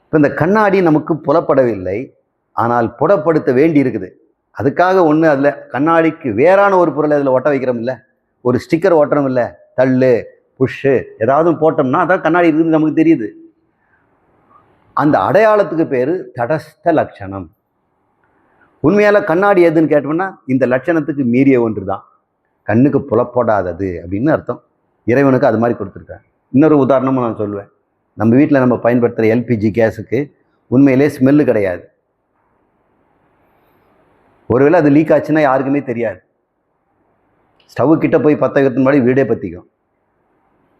இப்போ இந்த கண்ணாடி நமக்கு புலப்படவில்லை, ஆனால் புலப்படுத்த வேண்டி இருக்குது. அதுக்காக ஒன்று அதில் கண்ணாடிக்கு வேறான ஒரு பொருளை அதில் ஒட்ட வைக்கிறோம் இல்லை, ஒரு ஸ்டிக்கர் ஓட்டுறோம் இல்லை, தள்ளு புஷ்ஷு ஏதாவது போட்டோம்னா அதான் கண்ணாடி இருக்குது நமக்கு தெரியுது. அந்த அடையாளத்துக்கு பேர் தடஸ்த லட்சணம். உண்மையால கண்ணாடி எதுன்னு கேட்டோம்னா இந்த லட்சணத்துக்கு மீறிய ஒன்று தான், கண்ணுக்கு புலப்படாதது அப்படின்னு அர்த்தம். இறைவனுக்கு அது மாதிரி கொடுத்துருக்காங்க. இன்னொரு உதாரணமும் நான் சொல்லுவேன். நம்ம வீட்டில் நம்ம பயன்படுத்துகிற எல்பிஜி கேஸுக்கு உண்மையிலே ஸ்மெல்லு கிடையாது. ஒருவேளை அது லீக் ஆச்சுன்னா யாருக்குமே தெரியாது. ஸ்டவ்வு கிட்ட போய் பற்ற வைக்கிறதுக்கு முன்னாடி வீடே பற்றிக்கும்.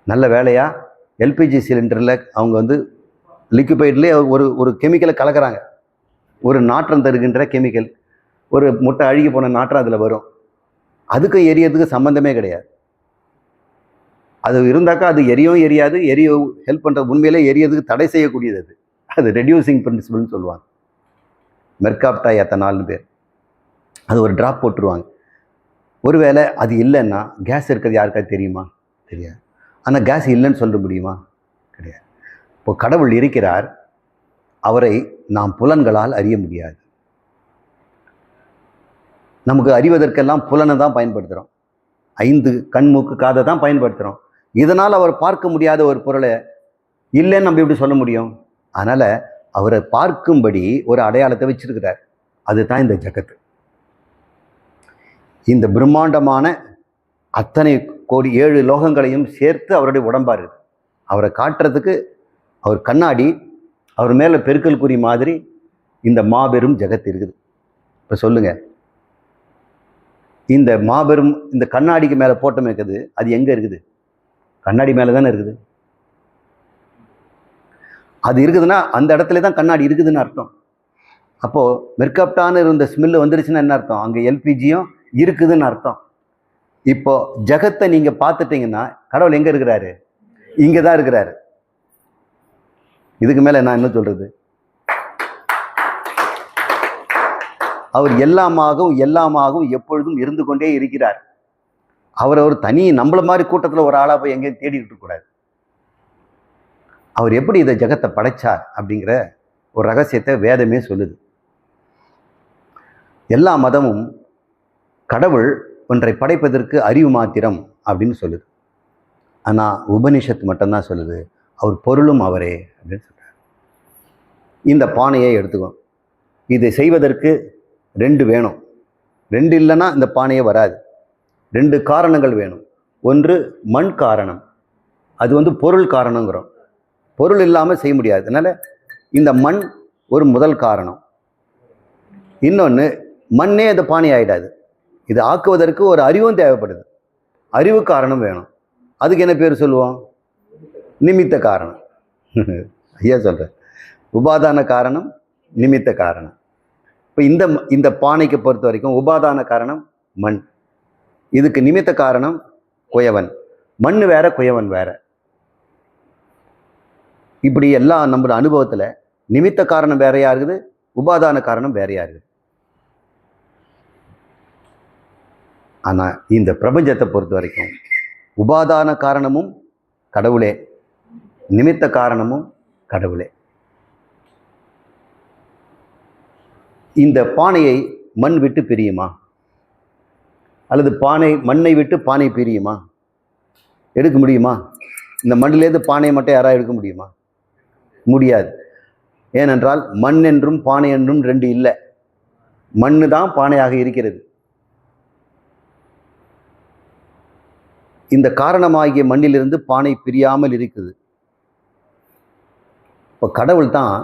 நல்ல வேலையாக எல்பிஜி சிலிண்டரில் அவங்க லிக்விஃபைட்லேயே ஒரு கெமிக்கலை கலக்கிறாங்க, ஒரு நாற்றம் தருகின்ற கெமிக்கல், ஒரு முட்டை அழுகி போன நாற்றம் அதில் வரும். அதுக்கும் எரியறதுக்கு சம்மந்தமே கிடையாது. அது இருந்தாக்கா அது எரியவும் எரியாது, எரிய ஹெல்ப் பண்ணுற, உண்மையிலே எரியறதுக்கு தடை செய்யக்கூடியது. அது ரெடியூசிங் பிரின்சிபல்னு சொல்லுவாங்க. மெர்காப்டா எத்தனால்னு பேர். அது ஒரு ட்ராப் போட்டுருவாங்க. ஒருவேளை அது இல்லைன்னா கேஸ் இருக்கிறது யாருக்காவது தெரியுமா? தெரியாது. ஆனால் கேஸ் இல்லைன்னு சொல்ல முடியுமா? கிடையாது. இப்போ கடவுள் இருக்கிறார், அவரை நாம் புலன்களால் அறிய முடியாது. நமக்கு அறிவதற்கெல்லாம் புலனை தான் பயன்படுத்துகிறோம், 5 கண் மூக்கு காதை தான் பயன்படுத்துகிறோம். இதனால் அவர் பார்க்க முடியாத ஒரு பொருளை இல்லைன்னு நம்ம எப்படி சொல்ல முடியும்? அதனால் அவரை பார்க்கும்படி ஒரு அடையாளத்தை வச்சிருக்கிறார். அதுதான் இந்த ஜகத்து. இந்த பிரம்மாண்டமான அத்தனை கோடி 7 லோகங்களையும் சேர்த்து அவருடைய உடம்பாரு. அவரை காட்டுறதுக்கு அவர் கண்ணாடி, அவர் மேலே பெருக்கல் குறி மாதிரி இந்த மாபெரும் ஜகத்து இருக்குது. இப்போ சொல்லுங்க, இந்த மாபெரும் இந்த கண்ணாடிக்கு மேலே போட்டமே இருக்குது, அது எங்கே இருக்குது? கண்ணாடி மேலே தானே இருக்குது. அது இருக்குதுன்னா அந்த இடத்துல தான் கண்ணாடி இருக்குதுன்னு அர்த்தம். அப்போது மெர்காப்டான்னு இருந்த ஸ்மெல்லு வந்துருச்சுன்னா என்ன அர்த்தம்? அங்கே எல்பிஜியும் இருக்குதுன்னு அர்த்தம். இப்போ ஜகத்தை நீங்கள் பார்த்துட்டீங்கன்னா கடவுள் எங்கே இருக்கிறாரு? இங்கே தான் இருக்கிறாரு. இதுக்கு மேலே நான் என்ன சொல்கிறது? அவர் எல்லாமாகவும் எப்பொழுதும் இருந்து கொண்டே இருக்கிறார். அவரை ஒரு தனி நம்மள மாதிரி கூட்டத்தில் ஒரு ஆளாக போய் எங்கேயும் தேடிக்கிட்டு இருக்கக்கூடாது. அவர் எப்படி இதை ஜெகத்தை படைச்சார் அப்படிங்கிற ஒரு ரகசியத்தை வேதமே சொல்லுது. எல்லா மதமும் கடவுள் ஒன்றை படைப்பதற்கு அறிவு மாத்திரம் அப்படின்னு சொல்லுது. ஆனால் உபனிஷத்து மட்டும்தான் சொல்லுது அவர் பொருளும் அவரே அப்படின்னு சொல்றார். இந்த பானையை எடுத்துக்கோ. இதை செய்வதற்கு 2 வேணும். 2 இல்லைன்னா இந்த பானையே வராது. 2 காரணங்கள் வேணும். ஒன்று மண் காரணம், அது பொருள் காரணங்கிறோம். பொருள் இல்லாமல் செய்ய முடியாது. அதனால இந்த மண் ஒரு முதல் காரணம். இன்னொன்று மண்ணே அந்த பானை ஆகிடாது. இது ஆக்குவதற்கு ஒரு அறிவும் தேவைப்படுது. அறிவு காரணம் வேணும். அதுக்கு என்ன பேர் சொல்லுவோம்? நிமித்த காரணம். ஐயா சொல்கிறேன், உபாதான காரணம், நிமித்த காரணம். இப்போ இந்த பானைக்கு பொறுத்த வரைக்கும் உபாதான காரணம் மண், இதுக்கு நிமித்த காரணம் குயவன். மண் வேற, குயவன் வேற. இப்படி எல்லாம் நம்ம அனுபவத்தில் நிமித்த காரணம் வேறையா இருக்குது, உபாதான காரணம் வேறையா இருக்குது. ஆனால் இந்த பிரபஞ்சத்தை பொறுத்த வரைக்கும் உபாதான காரணமும் கடவுளே, நிமித்த காரணமும் கடவுளே. இந்த பானையை மண் விட்டு பிரியுமா? அல்லது மண்ணை விட்டு பானை பிரியுமா? எடுக்க முடியுமா? இந்த மண்ணிலேருந்து பானையை மட்டும் யாராவது எடுக்க முடியுமா? முடியாது. ஏனென்றால் மண் என்றும் பானை என்றும் 2 இல்லை. மண்ணு தான் பானையாக இருக்கிறது. இந்த காரணமாகிய மண்ணிலிருந்து பானை பிரியாமல் இருக்குது. இப்போ கடவுள் தான்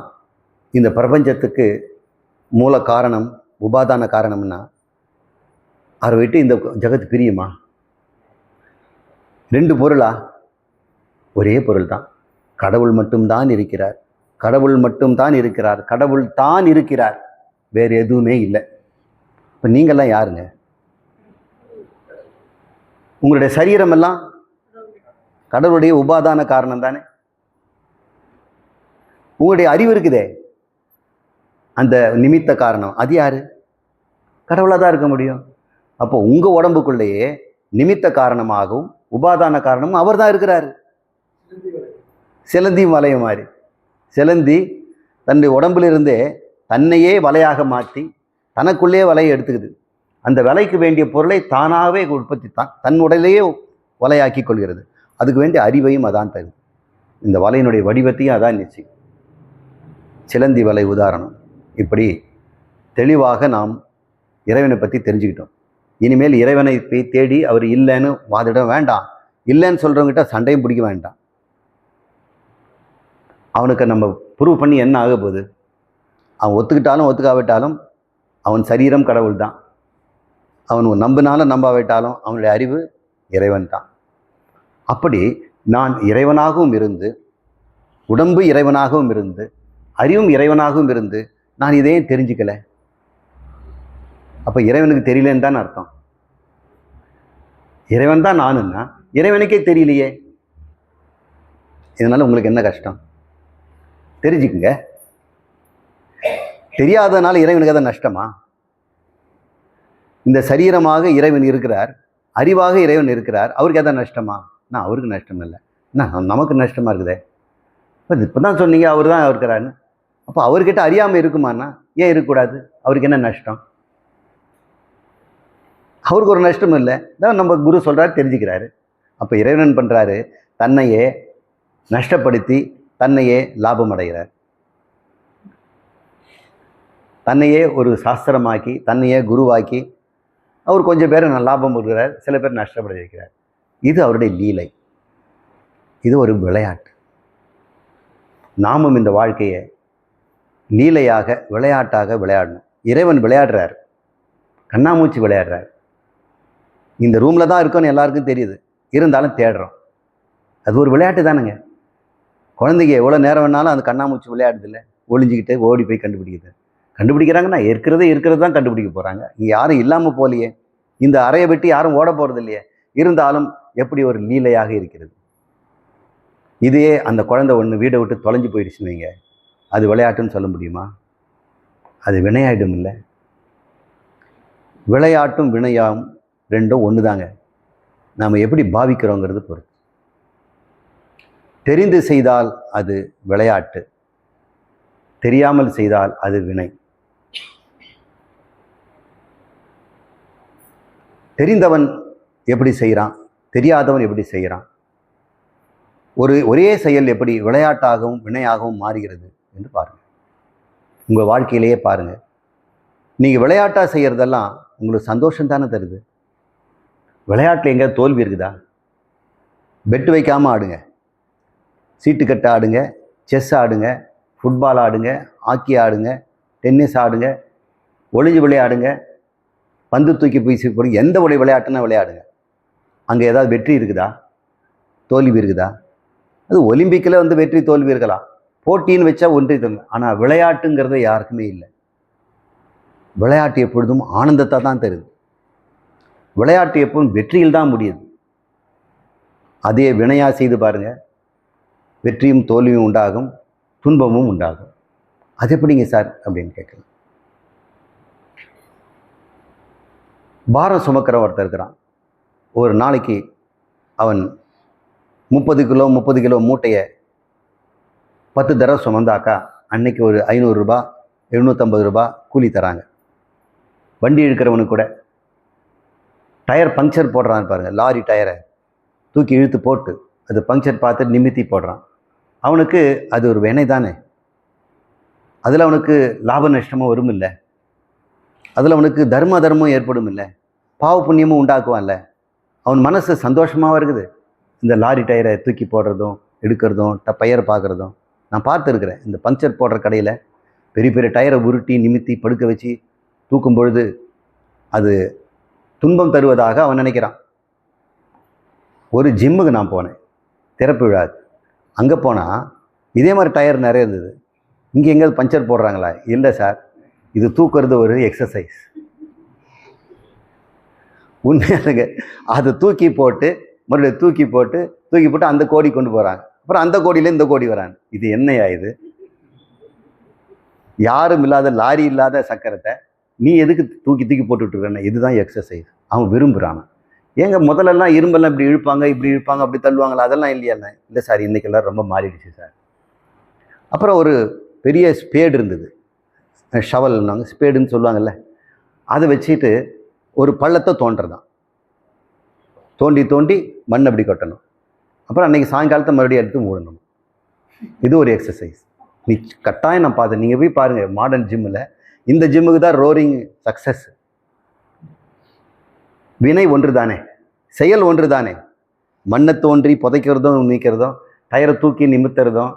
இந்த பிரபஞ்சத்துக்கு மூல காரணம், உபாதான காரணம்னா அவரை விட்டு இந்த ஜகத்து பிரியுமா? 2 பொருளா? ஒரே பொருள் தான். கடவுள் மட்டும்தான் இருக்கிறார், கடவுள் மட்டும்தான் இருக்கிறார், கடவுள் தான் இருக்கிறார், வேறு எதுவுமே இல்லை. இப்போ நீங்கள்லாம் யாருங்க? உங்களுடைய சரீரம் எல்லாம் கடவுளுடைய உபாதான காரணம் தானே. உங்களுடைய அறிவு இருக்குதே, அந்த நிமித்த காரணம், அது யாரு? கடவுளாக தான் இருக்க முடியும். அப்போ உங்க உடம்புக்குள்ளேயே நிமித்த காரணமாகவும் உபாதான காரணமும் அவர் தான் இருக்கிறாரு. சிலந்தி வலைய மாதிரி சிலந்தி தன்னுடைய உடம்பிலிருந்தே தன்னையே வலையாக மாற்றி தனக்குள்ளே வலையை எடுத்துக்குது. அந்த வலைக்கு வேண்டிய பொருளை தானாகவே உற்பத்தி தன் உடலையே வலையாக்கி கொள்கிறது. அதுக்கு வேண்டிய அறிவையும் அதான் தருது. இந்த வலையினுடைய வடிவத்தையும் அதான் நிச்சயம். சிலந்தி வலை உதாரணம். இப்படி தெளிவாக நாம் இறைவனை பற்றி தெரிஞ்சுக்கிட்டோம். இனிமேல் இறைவனை போய் தேடி அவர் இல்லைன்னு வாதிட வேண்டாம். இல்லைன்னு சொல்கிறவங்ககிட்ட சண்டையும் பிடிக்க வேண்டாம். அவனுக்கு நம்ம ப்ரூவ் பண்ணி என்ன ஆக போகுது? அவன் ஒத்துக்கிட்டாலும் ஒத்துக்காவிட்டாலும் அவன் சரீரம் கடவுள் தான். அவன் நம்பினாலும் நம்பாவிட்டாலும் அவனுடைய அறிவு இறைவன் தான். அப்படி நான் இறைவனாகவும் இருந்து, உடம்பு இறைவனாகவும் இருந்து, அறிவும் இறைவனாகவும் இருந்து நான் இதையும் தெரிஞ்சுக்கல. அப்போ இறைவனுக்கு தெரியலன்னு தான் அர்த்தம். இறைவன் தான் நானுன்னா இறைவனுக்கே தெரியலையே. இதனால உங்களுக்கு என்ன கஷ்டம்? தெரிஞ்சுக்குங்க. தெரியாதனால இறைவனுக்கு எதாவது நஷ்டமா? இந்த சரீரமாக இறைவன் இருக்கிறார், அறிவாக இறைவன் இருக்கிறார், அவருக்கு எதாவது நஷ்டமா? நான் அவருக்கு நஷ்டம் இல்லை, நமக்கு நஷ்டமா இருக்குதே. இப்போ தான் சொன்னீங்க அவர் தான் இருக்கிறாருன்னு. அப்போ அவர்கிட்ட அறியாமல் இருக்குமான்னா ஏன் இருக்கக்கூடாது? அவருக்கு என்ன நஷ்டம்? அவருக்கு ஒரு நஷ்டம் இல்லை. தான் நம்ம குரு சொல்கிறாரு, தெரிஞ்சுக்கிறாரு. அப்போ இறைவன் பண்ணுறாரு, தன்னையே நஷ்டப்படுத்தி தன்னையே லாபம் அடைகிறார். தன்னையே ஒரு சாஸ்திரமாக்கி தன்னையே குருவாக்கி அவர் கொஞ்சம் பேர் லாபம் கொடுக்கிறார், சில பேர் நஷ்டப்பட வைக்கிறார். இது அவருடைய லீலை. இது ஒரு விளையாட்டு. நாமும் இந்த வாழ்க்கையை லீலையாக விளையாட்டாக விளையாடணும். இறைவன் விளையாடுறார், கண்ணாமூச்சி விளையாடுறார். இந்த ரூமில் தான் இருக்கோன்னு எல்லாருக்கும் தெரியுது, இருந்தாலும் தேடுறோம். அது ஒரு விளையாட்டு தானுங்க. குழந்தைங்க எவ்வளோ நேரம் வேணாலும் அந்த கண்ணாமூச்சி விளையாடுது இல்லை, ஒளிஞ்சிக்கிட்டு ஓடி போய் கண்டுபிடிக்கிறாங்கன்னா இருக்கிறது தான் கண்டுபிடிக்க போகிறாங்க. இங்கே யாரும் இல்லாமல் போகலையே, இந்த அறையை விட்டு யாரும் ஓட போகிறது இல்லையே. இருந்தாலும் எப்படி ஒரு லீலையாக இருக்கிறது. இதே அந்த குழந்தை ஒன்று வீடை விட்டு தொலைஞ்சு போயிடுச்சுன்னு வைங்க, அது விளையாட்டுன்னு சொல்ல முடியுமா? அது வினையாயிடும் இல்லை. விளையாட்டும் வினையாகும் ரெண்டும் ஒன்று தாங்க. நாம் எப்படி பாவிக்கிறோங்கிறது பொறுத்து. தெரிந்து செய்தால் அது விளையாட்டு, தெரியாமல் செய்தால் அது வினை. தெரிந்தவன் எப்படி செய்கிறான், தெரியாதவன் எப்படி செய்கிறான், ஒரே செயல் எப்படி விளையாட்டாகவும் வினையாகவும் மாறுகிறது என்று பாருங்கள். உங்கள் வாழ்க்கையிலேயே பாருங்கள். நீங்கள் விளையாட்டாக செய்கிறதெல்லாம் உங்களுக்கு சந்தோஷம் தானே தருது. விளையாட்டில் எங்கேயாவது தோல்வி இருக்குதா? பெட்டு வைக்காமல் ஆடுங்க, சீட்டு கட்டு ஆடுங்க, செஸ் ஆடுங்க, ஃபுட்பால் ஆடுங்க, ஹாக்கி ஆடுங்க, டென்னிஸ் ஆடுங்க, ஒளிஞ்சு விளையாடுங்க, பந்து தூக்கி வீசி போடுங்க, எந்த ஒரு விளையாட்டுன்னா விளையாடுங்க. அங்கே ஏதாவது வெற்றி இருக்குதா, தோல்வி இருக்குதா? அது ஒலிம்பிக்கில் வெற்றி தோல்வி இருக்கலாம், போட்டின்னு வச்சா ஒன்றி தோல்வி. ஆனால் விளையாட்டுங்கிறது யாருக்குமே இல்லை. விளையாட்டு எப்பொழுதும் ஆனந்தத்தை தான் தருது. விளையாட்டு எப்போதும் வெற்றியில் தான் முடியுது. அதே வினையா செய்து பாருங்க, வெற்றியும் தோல்வியும் உண்டாகும், துன்பமும் உண்டாகும். அது எப்படிங்க சார் அப்படின்னு கேட்கலாம். பாரம் சுமக்கிற ஒருத்தர் இருக்கிறான். ஒரு நாளைக்கு அவன் 30 கிலோ மூட்டையை 10 தடவை சுமந்தாக்கா அன்னைக்கு ஒரு 500 ரூபா 750 ரூபா கூலி தராங்க. வண்டி இழுக்கிறவனுக்கு கூட டயர் பங்க்சர் போடுறான்னு பாருங்கள், லாரி டயரை தூக்கி இழுத்து போட்டு அது பங்க்சர் பார்த்து நிமித்தி போடுறான். அவனுக்கு அது ஒரு வினை தானே. அதில் அவனுக்கு லாப நஷ்டமும் வரும் இல்லை, அதில் அவனுக்கு தர்மம் ஏற்படும் இல்லை, பாவ புண்ணியமும் உண்டாக்குவான்ல. அவன் மனசு சந்தோஷமாக இருக்குது. இந்த லாரி டயரை தூக்கி போடுறதும் எடுக்கிறதும் பையரை பார்க்குறதும் நான் பார்த்துருக்குறேன். இந்த பங்க்சர் போடுற கடையில் பெரிய பெரிய டயரை உருட்டி நிமித்தி படுக்க வச்சு தூக்கும் பொழுது அது துன்பம் தருவதாக அவன் நினைக்கிறான். ஒரு ஜிம்முக்கு நான் போனேன், திறப்பு விழா. அங்கே போனால் இதே மாதிரி டயர் நிறைய இருந்தது. இங்கே எங்கேயாவது பஞ்சர் போடுறாங்களா? இல்லை சார், இது தூக்குறது ஒரு எக்ஸசைஸ். உண்மையானுங்க. அதை தூக்கி போட்டு மறுபடியும் தூக்கி போட்டு அந்த கோடி கொண்டு போகிறாங்க. அப்புறம் அந்த கோடியில் இந்த கோடி வராங்க. இது என்னையா இது? யாரும் இல்லாத லாரி இல்லாத சக்கரத்தை நீ எதுக்கு தூக்கி போட்டுட்ருக்கேன்னு? இதுதான் எக்ஸசைஸ். அவன் விரும்புகிறான். ஏங்க முதல்லலாம் இரும்பெல்லாம் இப்படி இழுப்பாங்க அப்படி தள்ளுவாங்களா? அதெல்லாம் இல்லையாண்ணே. இல்லை சார், இன்றைக்கெல்லாம் ரொம்ப மாறிடுச்சு சார். அப்புறம் ஒரு பெரிய ஸ்பேடு இருந்தது, ஷவல்னாங்க, ஸ்பேடுன்னு சொல்லுவாங்கல்ல. அதை வச்சுட்டு ஒரு பள்ளத்தை தோண்டுறதான், தோண்டி மண் அப்படி கொட்டணும். அப்புறம் அன்றைக்கி சாயங்காலத்தை மறுபடியும் எடுத்து மூடணும். இது ஒரு எக்ஸசைஸ். நீ கட்டாயம் நான் பார்த்தேன், நீங்கள் போய் பாருங்கள் மாடர்ன் ஜிம்மில். இந்த ஜிம்முக்கு தான் ரோரிங் சக்ஸஸ். வினை ஒன்று தானே, செயல் ஒன்று தானே. மண்ணை தோன்றி புதைக்கிறதும் நீக்கிறதும், டயரை தூக்கி நிமித்துறதும்,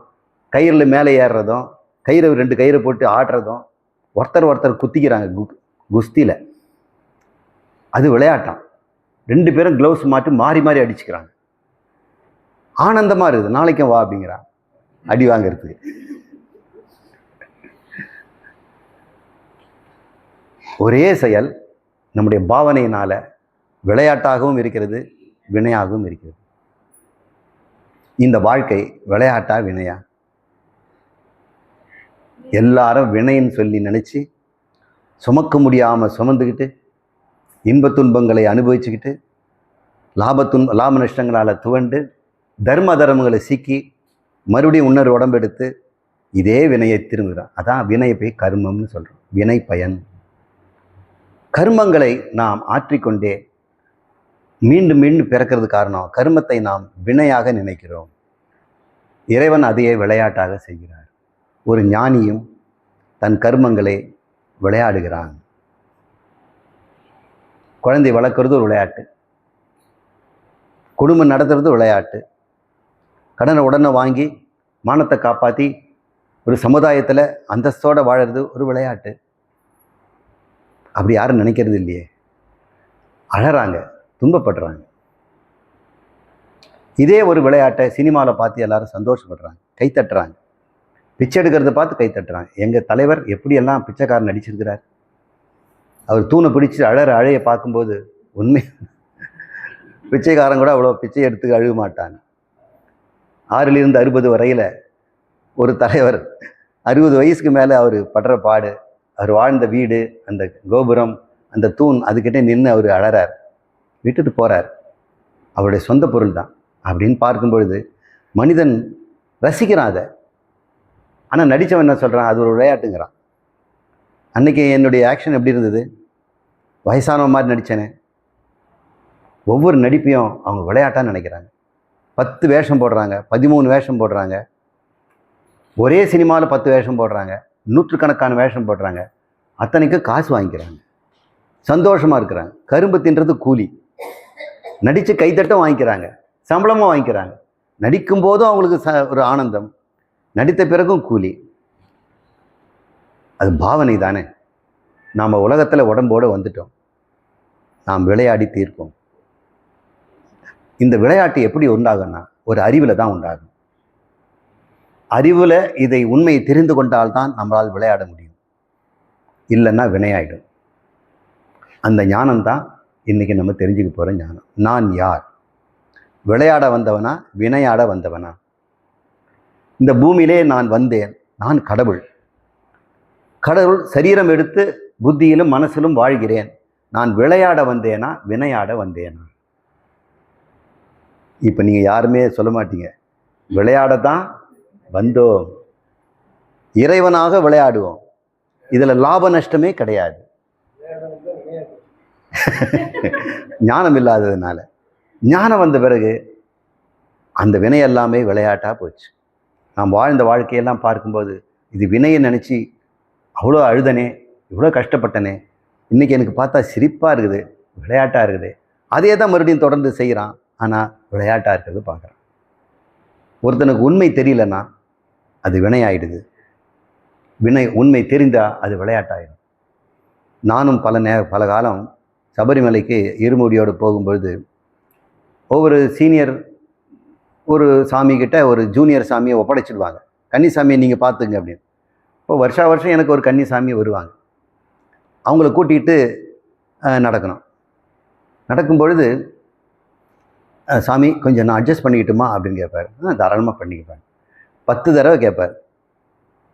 கயிறில் மேலே ஏறுறதும், கயிறை 2 கயிறை போட்டு ஆடுறதும், ஒருத்தர் குத்திக்கிறாங்க குஸ்தியில். அது விளையாட்டான். 2 பேரும் க்ளவுஸ் மாறி அடிச்சுக்கிறாங்க. ஆனந்தமாக இருக்குது. நாளைக்கும் வா அப்படிங்கிறான் அடி வாங்கிறதுக்கு. ஒரே செயல் நம்முடைய பாவனையினால் விளையாட்டாகவும் இருக்கிறது, வினையாகவும் இருக்கிறது. இந்த வாழ்க்கை விளையாட்டா வினையா? எல்லாரும் வினைன்னு சொல்லி நினச்சி சுமக்க முடியாமல் சுமந்துக்கிட்டு இன்ப துன்பங்களை அனுபவிச்சுக்கிட்டு லாப நஷ்டங்களால் துவண்டு தர்மங்களை சிக்கி மறுபடியும் இன்னொரு உடம்பெடுத்து இதே வினையை திரும்புகிறான். அதான் வினையை போய் கர்மம்னு சொல்கிறோம். வினை பயன். கர்மங்களை நாம் ஆற்றிக்கொண்டே மீண்டும் பிறக்கிறது காரணம் கர்மத்தை நாம் வினையாக நினைக்கிறோம். இறைவன் அதையே விளையாட்டாக செய்கிறார். ஒரு ஞானியும் தன் கர்மங்களை விளையாடுகிறான். குழந்தை வளர்க்குறது ஒரு விளையாட்டு, குடும்பம் நடத்துறது விளையாட்டு, கடனை உடனே வாங்கி மானத்தை காப்பாற்றி ஒரு சமுதாயத்தில் அந்தஸ்தோடு வாழறது ஒரு விளையாட்டு. அப்படி யாரும் நினைக்கிறது இல்லையே. அழறாங்க, துன்பப்படுறாங்க. இதே ஒரு விளையாட்டை சினிமாவில் பார்த்து எல்லாரும் சந்தோஷப்படுறாங்க, கைத்தட்டுறாங்க. பிச்சை எடுக்கிறத பார்த்து கைத்தட்டுறாங்க. எங்கள் தலைவர் எப்படியெல்லாம் பிச்சைக்காரன் நடிச்சிருக்கிறார். அவர் தூணை பிடிச்சி அழைய பார்க்கும்போது உண்மை பிச்சைக்காரன் கூட அவ்வளோ பிச்சை எடுத்து அழுக மாட்டாங்க. 6லிருந்து 60 வரையில் ஒரு தலைவர் 60 வயசுக்கு மேலே அவர் படுற பாடு, அவர் வாழ்ந்த வீடு, அந்த கோபுரம், அந்த தூண், அதுக்கிட்டே நின்று அவர் அழறார், விட்டுட்டு போகிறார். அவருடைய சொந்த பொருள் தான் அப்படின்னு பார்க்கும் பொழுது மனிதன் ரசிக்கிறான் அதை. ஆனால் நடித்தவன் என்ன சொல்கிறான், அது ஒரு விளையாட்டுங்கிறான். அன்றைக்கி என்னுடைய ஆக்ஷன் எப்படி இருந்தது, வயசானவன் மாதிரி நடித்தேனே. ஒவ்வொரு நடிப்பையும் அவங்க விளையாட்டாக நினைக்கிறாங்க. 10 வேஷம் போடுறாங்க, 13 வேஷம் போடுறாங்க, ஒரே சினிமாவில் 10 வேஷம் போடுறாங்க, நூற்றுக்கணக்கான வேஷம் போடுறாங்க. அத்தனைக்கும் காசு வாங்கிக்கிறாங்க, சந்தோஷமாக இருக்கிறாங்க. கரும்பு தின்றது கூலி. நடித்து கைத்தட்டம் வாங்கிக்கிறாங்க, சம்பளமும் வாங்கிக்கிறாங்க. நடிக்கும் போதும் அவங்களுக்கு ஒரு ஆனந்தம், நடித்த பிறகும் கூலி. அது பாவனை தானே. நாம் உலகத்தில் உடம்போடு வந்துட்டோம், நாம் விளையாடி தீர்ப்போம். இந்த விளையாட்டு எப்படி உண்டாகும்னா ஒரு அறிவில் தான் உண்டாகும். அறிவில் இதை உண்மையை தெரிந்து கொண்டால்தான் நம்மளால் விளையாட முடியும், இல்லைன்னா வினையாயிடும். அந்த ஞானம்தான் இன்றைக்கி நம்ம தெரிஞ்சுக்க போகிற ஞானம். நான் யார், விளையாட வந்தவனா வினையாட வந்தவனா? இந்த பூமியிலே நான் வந்தேன், நான் கடவுள். கடவுள் சரீரம் எடுத்து புத்தியிலும் மனசிலும் வாழ்கிறேன். நான் விளையாட வந்தேனா வினையாட வந்தேனா? இப்போ நீங்கள் யாருமே சொல்ல மாட்டீங்க. விளையாடத்தான் வந்தோம், இறைவனாக விளையாடுவோம். இதில் லாப நஷ்டமே கிடையாது. ஞானம் இல்லாததுனால. ஞானம் வந்த பிறகு அந்த வினை எல்லாமே விளையாட்டாக போச்சு. நாம் வாழ்ந்த வாழ்க்கையெல்லாம் பார்க்கும்போது இது வினையை நினச்சி அவ்வளோ அழுதனே, இவ்வளோ கஷ்டப்பட்டனே, இன்றைக்கி எனக்கு பார்த்தா சிரிப்பாக இருக்குது, விளையாட்டாக இருக்குது. அதே தான் மறுபடியும் தொடர்ந்து செய்கிறான், ஆனால் விளையாட்டாக இருக்கிறது பார்க்குறான். ஒருத்தனுக்கு உண்மை தெரியலன்னா அது வினையாயிடுது, உண்மை தெரிந்தால் அது விளையாட்டாயிடும். நானும் பல காலம் சபரிமலைக்கு இருமுடியோடு போகும்பொழுது ஒவ்வொரு சீனியர் ஒரு சாமிக்கிட்ட ஒரு ஜூனியர் சாமியை ஒப்படைச்சிடுவாங்க. கன்னிசாமியை நீங்கள் பார்த்துங்க அப்படின்னு. இப்போ வருஷம் எனக்கு ஒரு கன்னிசாமி வருவாங்க. அவங்கள கூட்டிகிட்டு நடக்கணும். நடக்கும் பொழுது சாமி கொஞ்சம் நான் அட்ஜஸ்ட் பண்ணிக்கிட்டுமா அப்படின்னு கேட்பார். தாராளமாக பண்ணிக்குவேன். 10 தடவை கேட்பார்.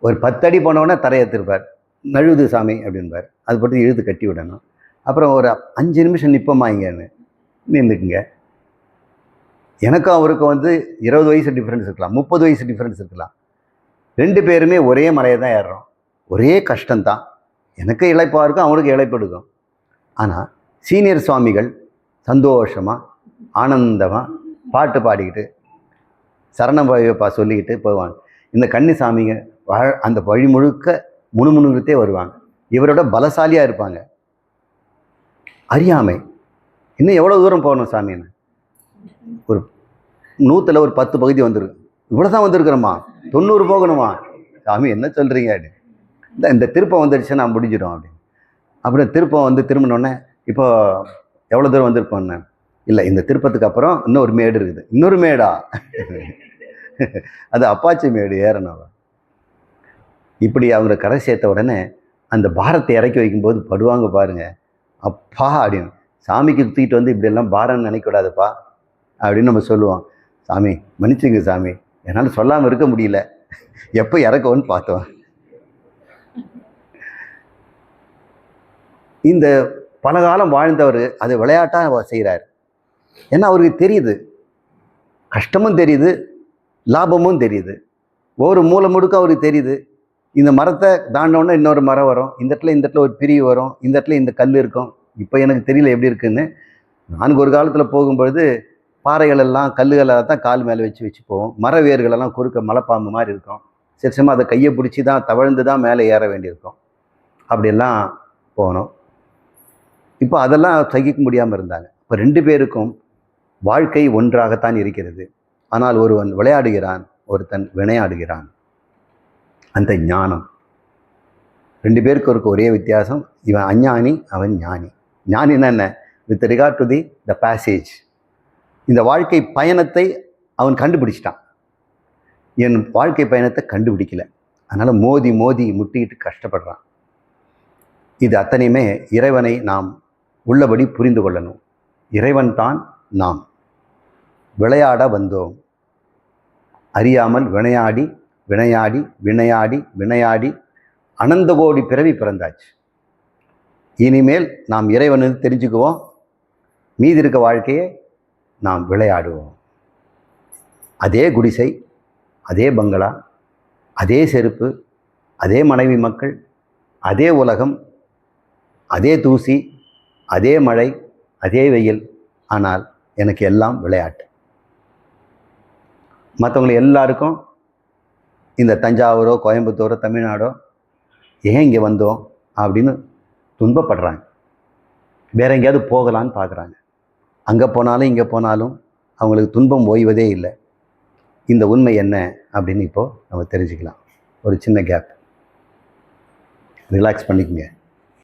ஒரு 10 அடி போனவுடனே தரையேற்றிருப்பார். நழுவுது சாமி அப்படின்பார். அது போட்டு இழுத்து கட்டி விடணும். அப்புறம் ஒரு 5 நிமிஷம் நிற்போமா இங்கேன்னு நின்றுக்குங்க. எனக்கும் அவருக்கும் 20 வயசு டிஃப்ரென்ஸ் இருக்கலாம், 30 வயசு டிஃப்ரென்ஸ் இருக்கலாம். 2 பேருமே ஒரே மலையை தான் ஏறுறோம், ஒரே கஷ்டம்தான். எனக்கு இழைப்பாக இருக்கும், அவனுக்கு இழைப்பு எடுக்கும். ஆனால் சீனியர் சுவாமிகள் சந்தோஷமாக ஆனந்தமாக பாட்டு பாடிக்கிட்டு சரணம் வைப்பா சொல்லிக்கிட்டு போவாங்க. இந்த கன்னிசாமிங்க அந்த வழி முழுக்க முணுமுணுகிட்டே வருவாங்க. இவரோட பலசாலியாக இருப்பாங்க. அறியாமை, இன்னும் எவ்வளோ தூரம் போகணும் சாமின்னு. ஒரு 100ல் ஒரு 10 பகுதி வந்துருக்கு. இவ்வளோ தான் வந்திருக்கிறோமா, 90 போகணுமா சாமி, என்ன சொல்கிறீங்க அப்படின்னு. இந்த திருப்பம் வந்துடுச்சுன்னா முடிஞ்சிடும் அப்படின்னு. அப்புறம் திருப்பம் திரும்பினோடனே இப்போ எவ்வளோ தூரம் வந்திருப்போன்னு. இல்லை, இந்த திருப்பத்துக்கு அப்புறம் இன்னொரு மேடு இருக்குது. இன்னொரு மேடா? அது அப்பாச்சி மேடு ஏறணும். இப்படி அவங்க கரை சேர்த்த உடனே அந்த பாரத்தை இறக்கி வைக்கும்போது படுவாங்க பாருங்க, அப்பா அப்படின்னு. சாமிக்கு தூக்கிட்டு இப்படியெல்லாம் பாரம்னு நினைக்கக்கூடாதுப்பா அப்படின்னு நம்ம சொல்லுவோம். சாமி மன்னிச்சுங்க சாமி, என்னால் சொல்லாமல் இருக்க முடியல, எப்போ இறக்குவோன்னு பார்த்தோம். இந்த பல காலம் வாழ்ந்தவர் அதை விளையாட்டாக செய்கிறார். ஏன்னா அவருக்கு தெரியுது, கஷ்டமும் தெரியுது, லாபமும் தெரியுது. ஒவ்வொரு மூலை முடுக்க அவருக்கு தெரியுது. இந்த மரத்தை தாண்டோன்னா இன்னொரு மரம் வரும், இந்த இடத்துல ஒரு பிரிவு வரும், இந்த இடத்துல இந்த கல் இருக்கும். இப்போ எனக்கு தெரியல எப்படி இருக்குன்னு. நான்கு ஒரு காலத்தில் போகும்பொழுது பாறைகள் எல்லாம் கல்லுகளெல்லாம் தான் கால் மேலே வச்சு போவோம். மர வேர்களெல்லாம் குறுக்க மலைப்பாம்பு மாதிரி இருக்கும். சிறுசமாக அதை கையை பிடிச்சி தான் தவழ்ந்து தான் மேலே ஏற வேண்டியிருக்கும். அப்படியெல்லாம் போனோம். இப்போ அதெல்லாம் சகிக்க முடியாமல் இருந்தாங்க. இப்போ 2 பேருக்கும் வாழ்க்கை ஒன்றாகத்தான் இருக்கிறது. ஆனால் ஒருவன் விளையாடுகிறான், ஒருத்தன் வினையாடுகிறான். அந்த ஞானம் 2 பேருக்கு இருக்க ஒரே வித்தியாசம், இவன் அஞ்ஞானி, அவன் ஞானி. ஞானின்னா என்ன? With regard to the passage, இந்த வாழ்க்கை பயணத்தை அவன் கண்டுபிடிச்சிட்டான். என் வாழ்க்கை பயணத்தை கண்டுபிடிக்கல, அதனால் மோதி மோதி முட்டிக்கிட்டு கஷ்டப்படுறான். இது அத்தனையுமே இறைவனை நாம் உள்ளபடி புரிந்து கொள்ளணும். இறைவன் தான் நாம். விளையாட வந்தோம், அறியாமல் வினையாடி வினையாடி வினையாடி வினையாடி அனந்த கோடி பிறவி பிறந்தாச்சு. இனிமேல் நாம் இறைவனை தெரிஞ்சுக்குவோம். மீதி இருக்க வாழ்க்கையை நாம் விளையாடுவோம். அதே குடிசை, அதே பங்களா, அதே செருப்பு, அதே மனைவி மக்கள், அதே உலகம், அதே தூசி, அதே மழை, அதே வெயில். ஆனால் எனக்கு எல்லாம் விளையாட்டு. மற்றவங்களை எல்லாருக்கும் இந்த தஞ்சாவூரோ கோயம்புத்தூரோ தமிழ்நாடோ ஏன் இங்கே வந்தோம் அப்படின்னு துன்பப்படுறாங்க. வேற எங்கேயாவது போகலான்னு பார்க்குறாங்க. அங்கே போனாலும் இங்கே போனாலும் அவங்களுக்கு துன்பம் ஓய்வதே இல்லை. இந்த உண்மை என்ன அப்படின்னு இப்போது நம்ம தெரிஞ்சுக்கலாம். ஒரு சின்ன கேப். ரிலாக்ஸ் பண்ணிக்கங்க.